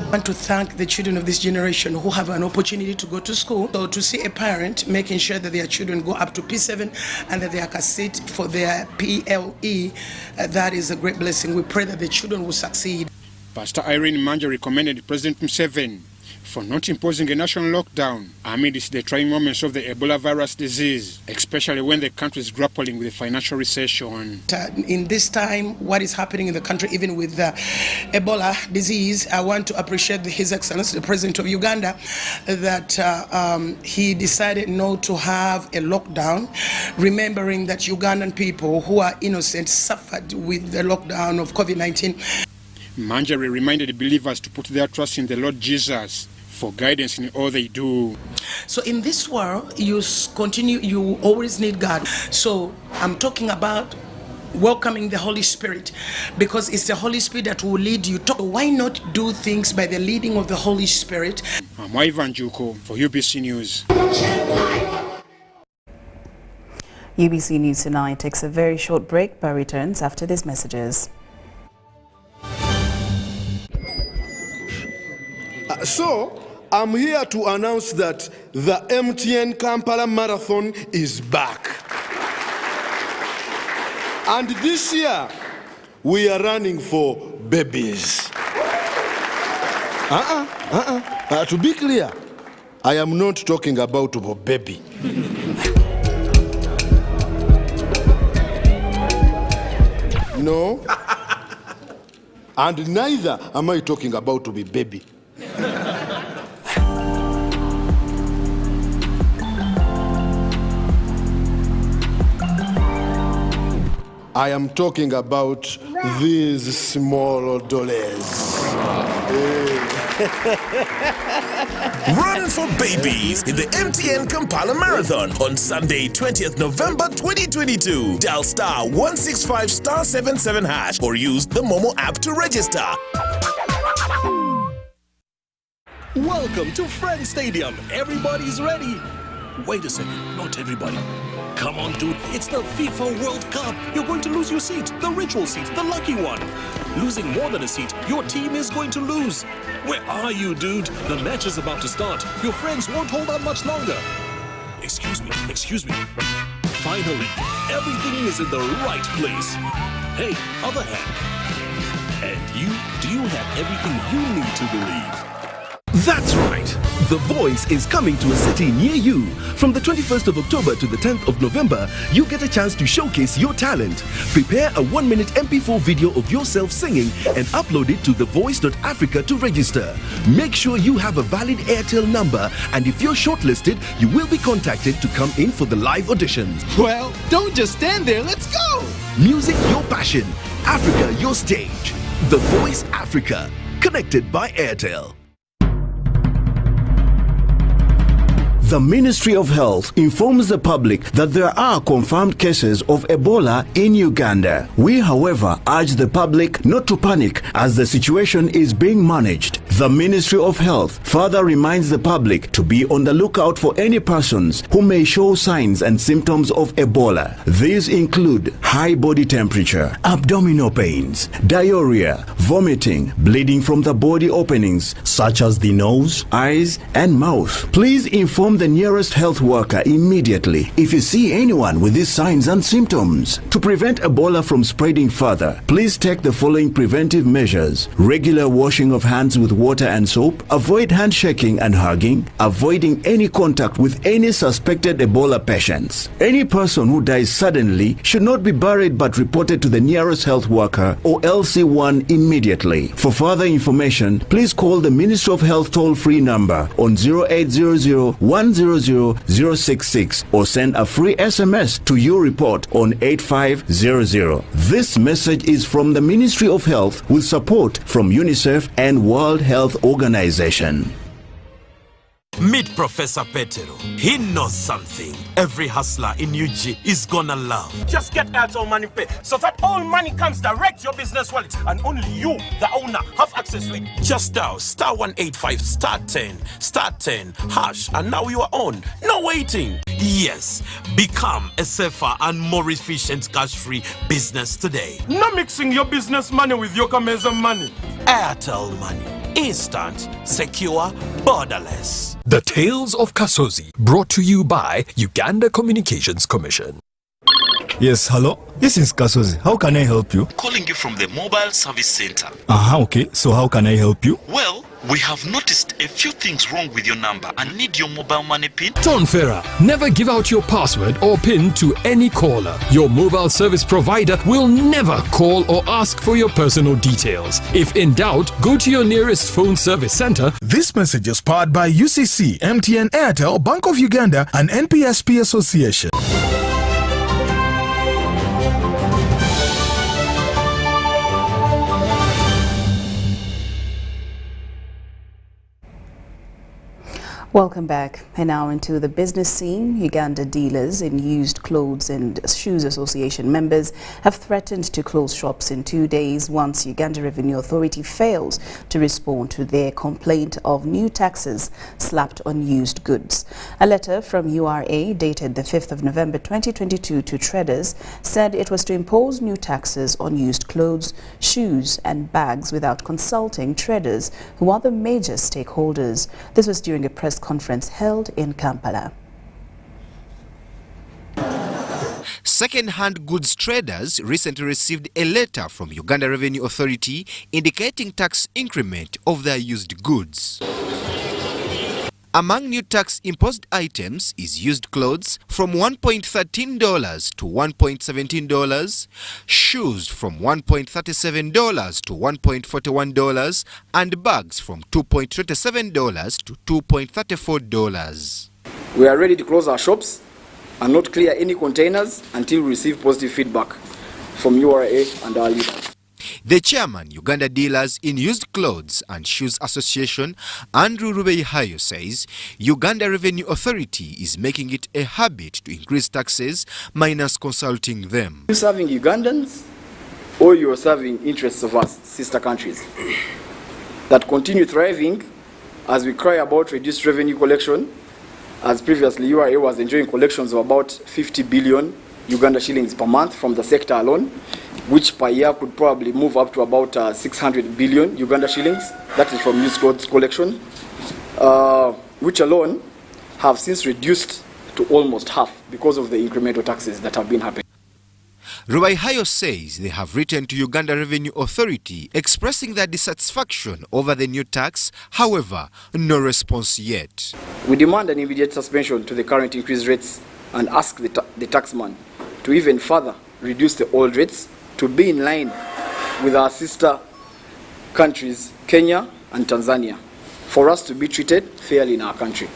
I want to thank the children of this generation who have an opportunity to go to school. So to see a parent making sure that their children go up to P7 and that they have a seat for their PLE, that is a great blessing. We pray that the children will succeed. Pastor Irene Manjeri commended President Museveni for not imposing a national lockdown amidst the trying moments of the Ebola virus disease, especially when the country is grappling with a financial recession. In this time, what is happening in the country, even with the Ebola disease, I want to appreciate His Excellency, the President of Uganda, that he decided not to have a lockdown, remembering that Ugandan people who are innocent suffered with the lockdown of COVID-19. Manjeri reminded believers to put their trust in the Lord Jesus for guidance in all they do. So in this world, you always need God. So I'm talking about welcoming the Holy Spirit, because it's the Holy Spirit that will lead you. Why not do things by the leading of the Holy Spirit? I'm Ivan Juko for UBC News. UBC News Tonight takes a very short break but returns after these messages. So, I'm here to announce that the MTN Kampala Marathon is back. And this year, we are running for babies. To be clear, I am not talking about a baby. No. And neither am I talking about to be baby. I am talking about these small dollars. Run for babies in the MTN Kampala Marathon on Sunday, 20th November 2022. Dial *165 *77 hash or use the Momo app to register. Welcome to Friends Stadium. Everybody's ready. Wait a second, not everybody. Come on, dude, it's the FIFA World Cup. You're going to lose your seat, the ritual seat, the lucky one. Losing more than a seat, your team is going to lose. Where are you, dude? The match is about to start. Your friends won't hold out much longer. Excuse me. Finally, everything is in the right place. Hey, other hand. And you, do you have everything you need to believe? That's right. The Voice is coming to a city near you. From the 21st of October to the 10th of November, you get a chance to showcase your talent. Prepare a 1-minute MP4 video of yourself singing and upload it to thevoice.africa to register. Make sure you have a valid Airtel number, and if you're shortlisted, you will be contacted to come in for the live auditions. Well, don't just stand there, let's go! Music your passion, Africa your stage. The Voice Africa, connected by Airtel. The Ministry of Health informs the public that there are confirmed cases of Ebola in Uganda. We, however, urge the public not to panic as the situation is being managed. The Ministry of Health further reminds the public to be on the lookout for any persons who may show signs and symptoms of Ebola. These include high body temperature, abdominal pains, diarrhea, vomiting, bleeding from the body openings such as the nose, eyes, and mouth. Please inform the nearest health worker immediately if you see anyone with these signs and symptoms. To prevent Ebola from spreading further, please take the following preventive measures: regular washing of hands with water and soap, avoid handshaking and hugging, avoiding any contact with any suspected Ebola patients. Any person who dies suddenly should not be buried but reported to the nearest health worker or LC1 immediately. For further information, please call the Ministry of Health toll-free number on 0800-100-066 or send a free SMS to your report on 8500. This message is from the Ministry of Health with support from UNICEF and World Health Organization. Meet Professor Petero. He knows something every hustler in UG is gonna love. Just get Airtel Money Pay so that all money comes direct to your business wallet and only you, the owner, have access to it. Just dial *185 *10 hash and now you are on. No waiting. Yes, become a safer and more efficient cash-free business today. No mixing your business money with your Kameza money. Airtel Money. Instant, secure, borderless. The Tales of Kasozi, brought to you by Uganda Communications Commission. Yes, hello? This is Kasozi. How can I help you? Calling you from the mobile service center. Okay. So how can I help you? Well, we have noticed a few things wrong with your number and need your mobile money PIN. Tonfera, never give out your password or PIN to any caller. Your mobile service provider will never call or ask for your personal details. If in doubt, go to your nearest phone service center. This message is powered by UCC, MTN, Airtel, Bank of Uganda, and NPSP Association. Welcome back. And now into the business scene. Uganda dealers in used clothes and shoes association members have threatened to close shops in 2 days once Uganda Revenue Authority fails to respond to their complaint of new taxes slapped on used goods. A letter from URA dated the 5th of November 2022 to traders said it was to impose new taxes on used clothes, shoes and bags without consulting traders, who are the major stakeholders. This was during a press conference held in Kampala. Second-hand goods traders recently received a letter from Uganda Revenue Authority indicating tax increment of their used goods. Among new tax-imposed items is used clothes from $1.13 to $1.17, shoes from $1.37 to $1.41, and bags from $2.27 to $2.34. We are ready to close our shops and not clear any containers until we receive positive feedback from URA and our leaders. The chairman, Uganda Dealers in Used Clothes and Shoes Association, Andrew Rubeihayo, says Uganda Revenue Authority is making it a habit to increase taxes minus consulting them. You're serving Ugandans or you're serving interests of us, sister countries, that continue thriving as we cry about reduced revenue collection, as previously URA was enjoying collections of about 50 billion Uganda shillings per month from the sector alone, which per year could probably move up to about 600 billion Uganda shillings. That is from used goods collection, which alone have since reduced to almost half because of the incremental taxes that have been happening. Rubaihayo says they have written to Uganda Revenue Authority expressing their dissatisfaction over the new tax. However, no response yet. We demand an immediate suspension to the current increased rates and ask the taxman to even further reduce the old rates to be in line with our sister countries, Kenya and Tanzania, for us to be treated fairly in our country.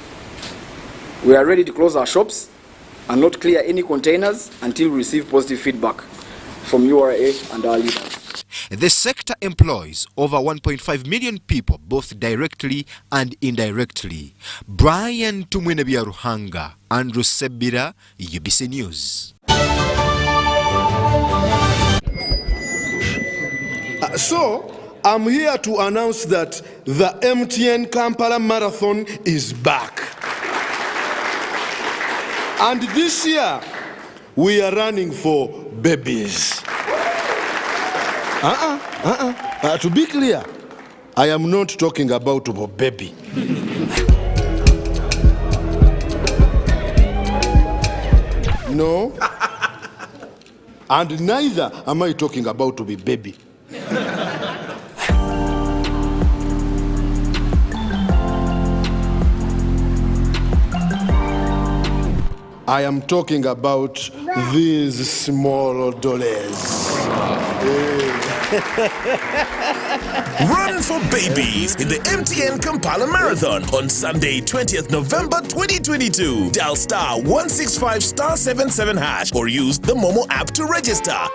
We are ready to close our shops and not clear any containers until we receive positive feedback from URA and our leaders. The sector employs over 1.5 million people, both directly and indirectly. Brian Tumwinebia Ruhanga, Andrew Sebira, UBC News. So, I'm here to announce that the MTN Kampala Marathon is back. And this year, we are running for babies. To be clear, I am not talking about a baby. No. And neither am I talking about to be baby. I am talking about these small dollars. Run for babies in the MTN Kampala Marathon on Sunday, 20th November 2022. Dial *165*77# or use the Momo app to register.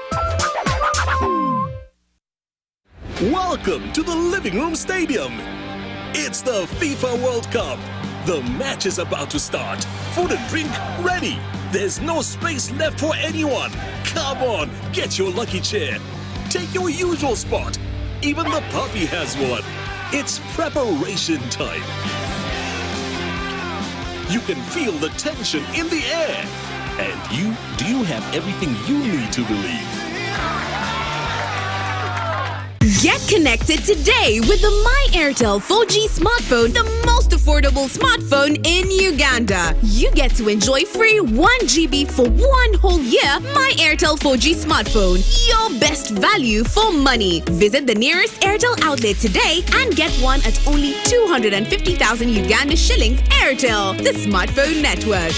Welcome to the Living Room Stadium. It's the FIFA World Cup. The match is about to start. Food and drink ready. There's no space left for anyone. Come on, get your lucky chair. Take your usual spot. Even the puppy has one. It's preparation time. You can feel the tension in the air. And do you have everything you need to believe? Get connected today with the My Airtel 4G smartphone, the most affordable smartphone in Uganda. You get to enjoy free 1 GB for 1 whole year. My Airtel 4G smartphone, your best value for money. Visit the nearest Airtel outlet today and get one at only 250,000 Uganda shillings. Airtel, the smartphone network.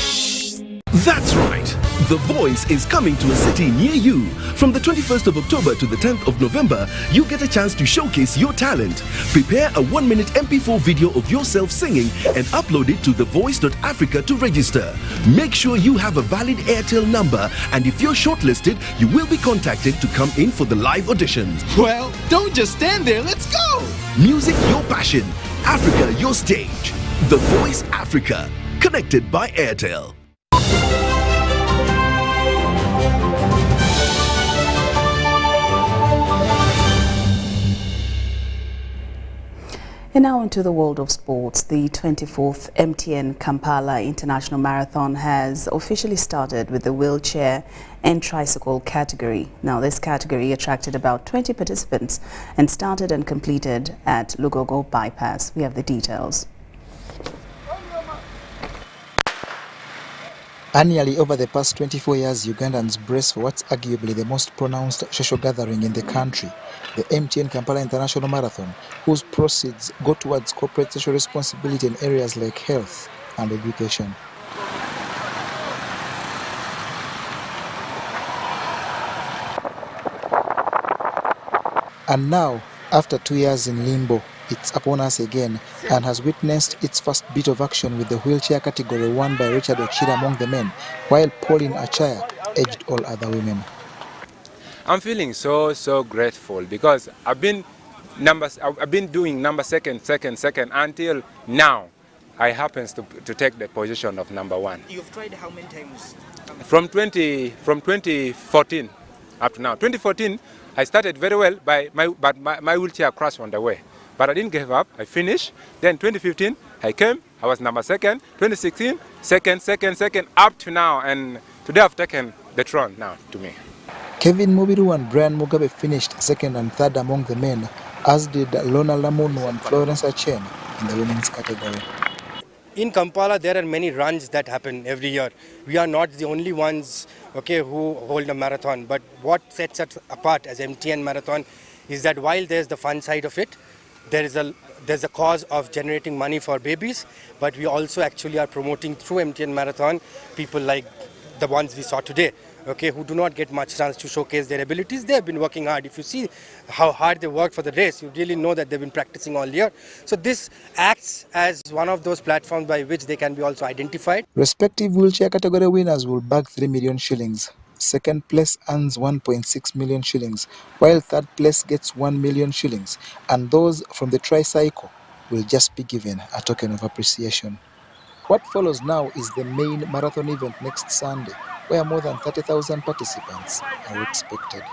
That's right. The Voice is coming to a city near you. From the 21st of October to the 10th of November, you get a chance to showcase your talent. Prepare a 1-minute MP4 video of yourself singing and upload it to thevoice.africa to register. Make sure you have a valid Airtel number, and if you're shortlisted, you will be contacted to come in for the live auditions. Well, don't just stand there, let's go! Music your passion, Africa your stage. The Voice Africa, connected by Airtel. And now into the world of sports. The 24th MTN Kampala International Marathon has officially started with the wheelchair and tricycle category. Now, this category attracted about 20 participants and started and completed at Lugogo Bypass. We have the details. Annually, over the past 24 years, Ugandans brace for what's arguably the most pronounced social gathering in the country, the MTN Kampala International Marathon, whose proceeds go towards corporate social responsibility in areas like health and education. And now, after 2 years in limbo, it's upon us again and has witnessed its first bit of action with the wheelchair category won by Richard Ochira among the men, while Pauline Achaya edged all other women. I'm feeling so grateful because I've been doing number second until now I happens to take the position of number 1. You've tried how many times? From 2014 up to now. 2014 I started very well but my wheelchair crashed on the way. But I didn't give up. I finished. Then 2015, I came. I was number 2. 2016, second, up to now. And today I've taken the throne now to me. Kevin Mubiru and Brian Mugabe finished 2nd and 3rd among the men, as did Lona Lamunu and Florence Achen in the women's category. in Kampala, there are many runs that happen every year. We are not the only ones, okay, who hold a marathon. But what sets us apart as MTN Marathon is that while there's the fun side of it, there's a cause of generating money for babies, but we also actually are promoting through MTN Marathon people like the ones we saw today, okay, who do not get much chance to showcase their abilities. They have been working hard. If you see how hard they work for the race, you really know that they've been practicing all year. So this acts as one of those platforms by which they can be also identified. Respective wheelchair category winners will bag 3 million shillings. Second place earns 1.6 million shillings, while third place gets 1 million shillings, and those from the tricycle will just be given a token of appreciation. What follows now is the main marathon event next Sunday, where more than 30,000 participants are expected.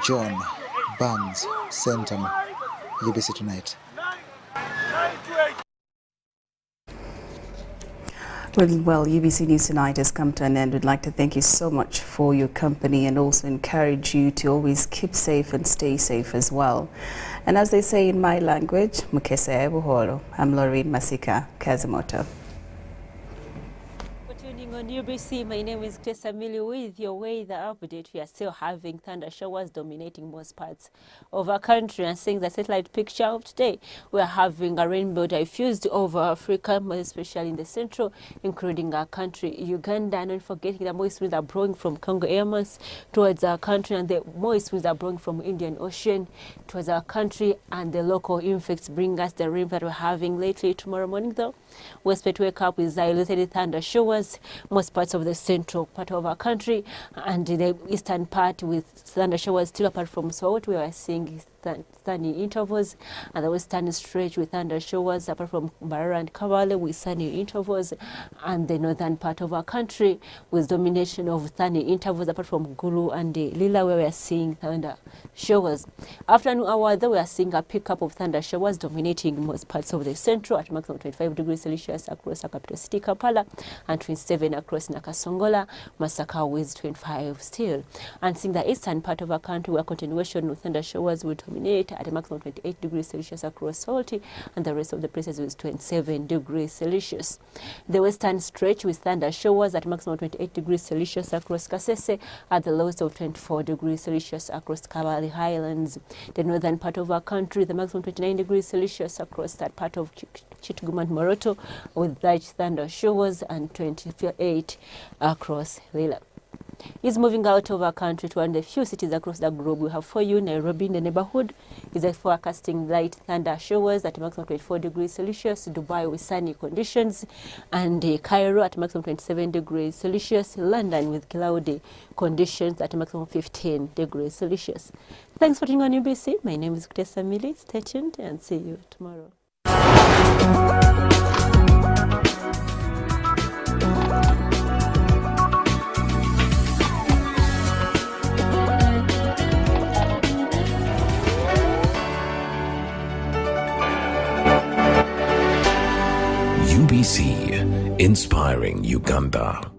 John Barnes, Centum, UBC Tonight. Well, UBC News Tonight has come to an end. We'd like to thank you so much for your company and also encourage you to always keep safe and stay safe as well. And as they say in my language, Mukese Buhoro. I'm Lauryn Kazimoto. On UBC, my name is Tessa Millie with your weather update. We are still having thunder showers dominating most parts of our country, and seeing the satellite picture of today, we are having a rainbow diffused over Africa, more especially in the central, including our country, Uganda. And not forgetting the moist winds are blowing from Congo airmass towards our country, and the moist winds are blowing from Indian Ocean towards our country, and the local effects bring us the rain that we're having lately. Tomorrow morning, though, we expect to wake up with isolated thunder showers most parts of the central part of our country, and the eastern part with thunder showers still, apart from Swat, we are seeing sunny intervals, and the western stretch with thunder showers, apart from Mbarara and Kabale with sunny intervals, and the northern part of our country with domination of sunny intervals, apart from Gulu and Lila, where we are seeing thunder showers. Afternoon hour, though, we are seeing a pickup of thunder showers dominating most parts of the central at maximum 25 degrees Celsius across our capital city, Kampala, and 27 across Nakasongola, Masaka with 25 still. And seeing the eastern part of our country, where continuation of thunder showers will dominate at a maximum 28 degrees Celsius across Salty, and the rest of the places with 27 degrees Celsius. The western stretch with thunder showers at maximum 28 degrees Celsius across Kasese, at the lowest of 24 degrees Celsius across Kabale Highlands. The northern part of our country, the maximum 29 degrees Celsius across that part of Chitgum and Moroto, with large thunder showers, and 28 across Lila. Is moving out of our country to one of the few cities across the globe we have for you. Nairobi in the neighborhood is forecasting light thunder showers at maximum 24 degrees Celsius. Dubai with sunny conditions, and Cairo at maximum 27 degrees Celsius. London with cloudy conditions at maximum 15 degrees Celsius. Thanks for tuning on UBC. My name is Tessa Millie. Stay tuned and see you tomorrow. UBC, inspiring Uganda.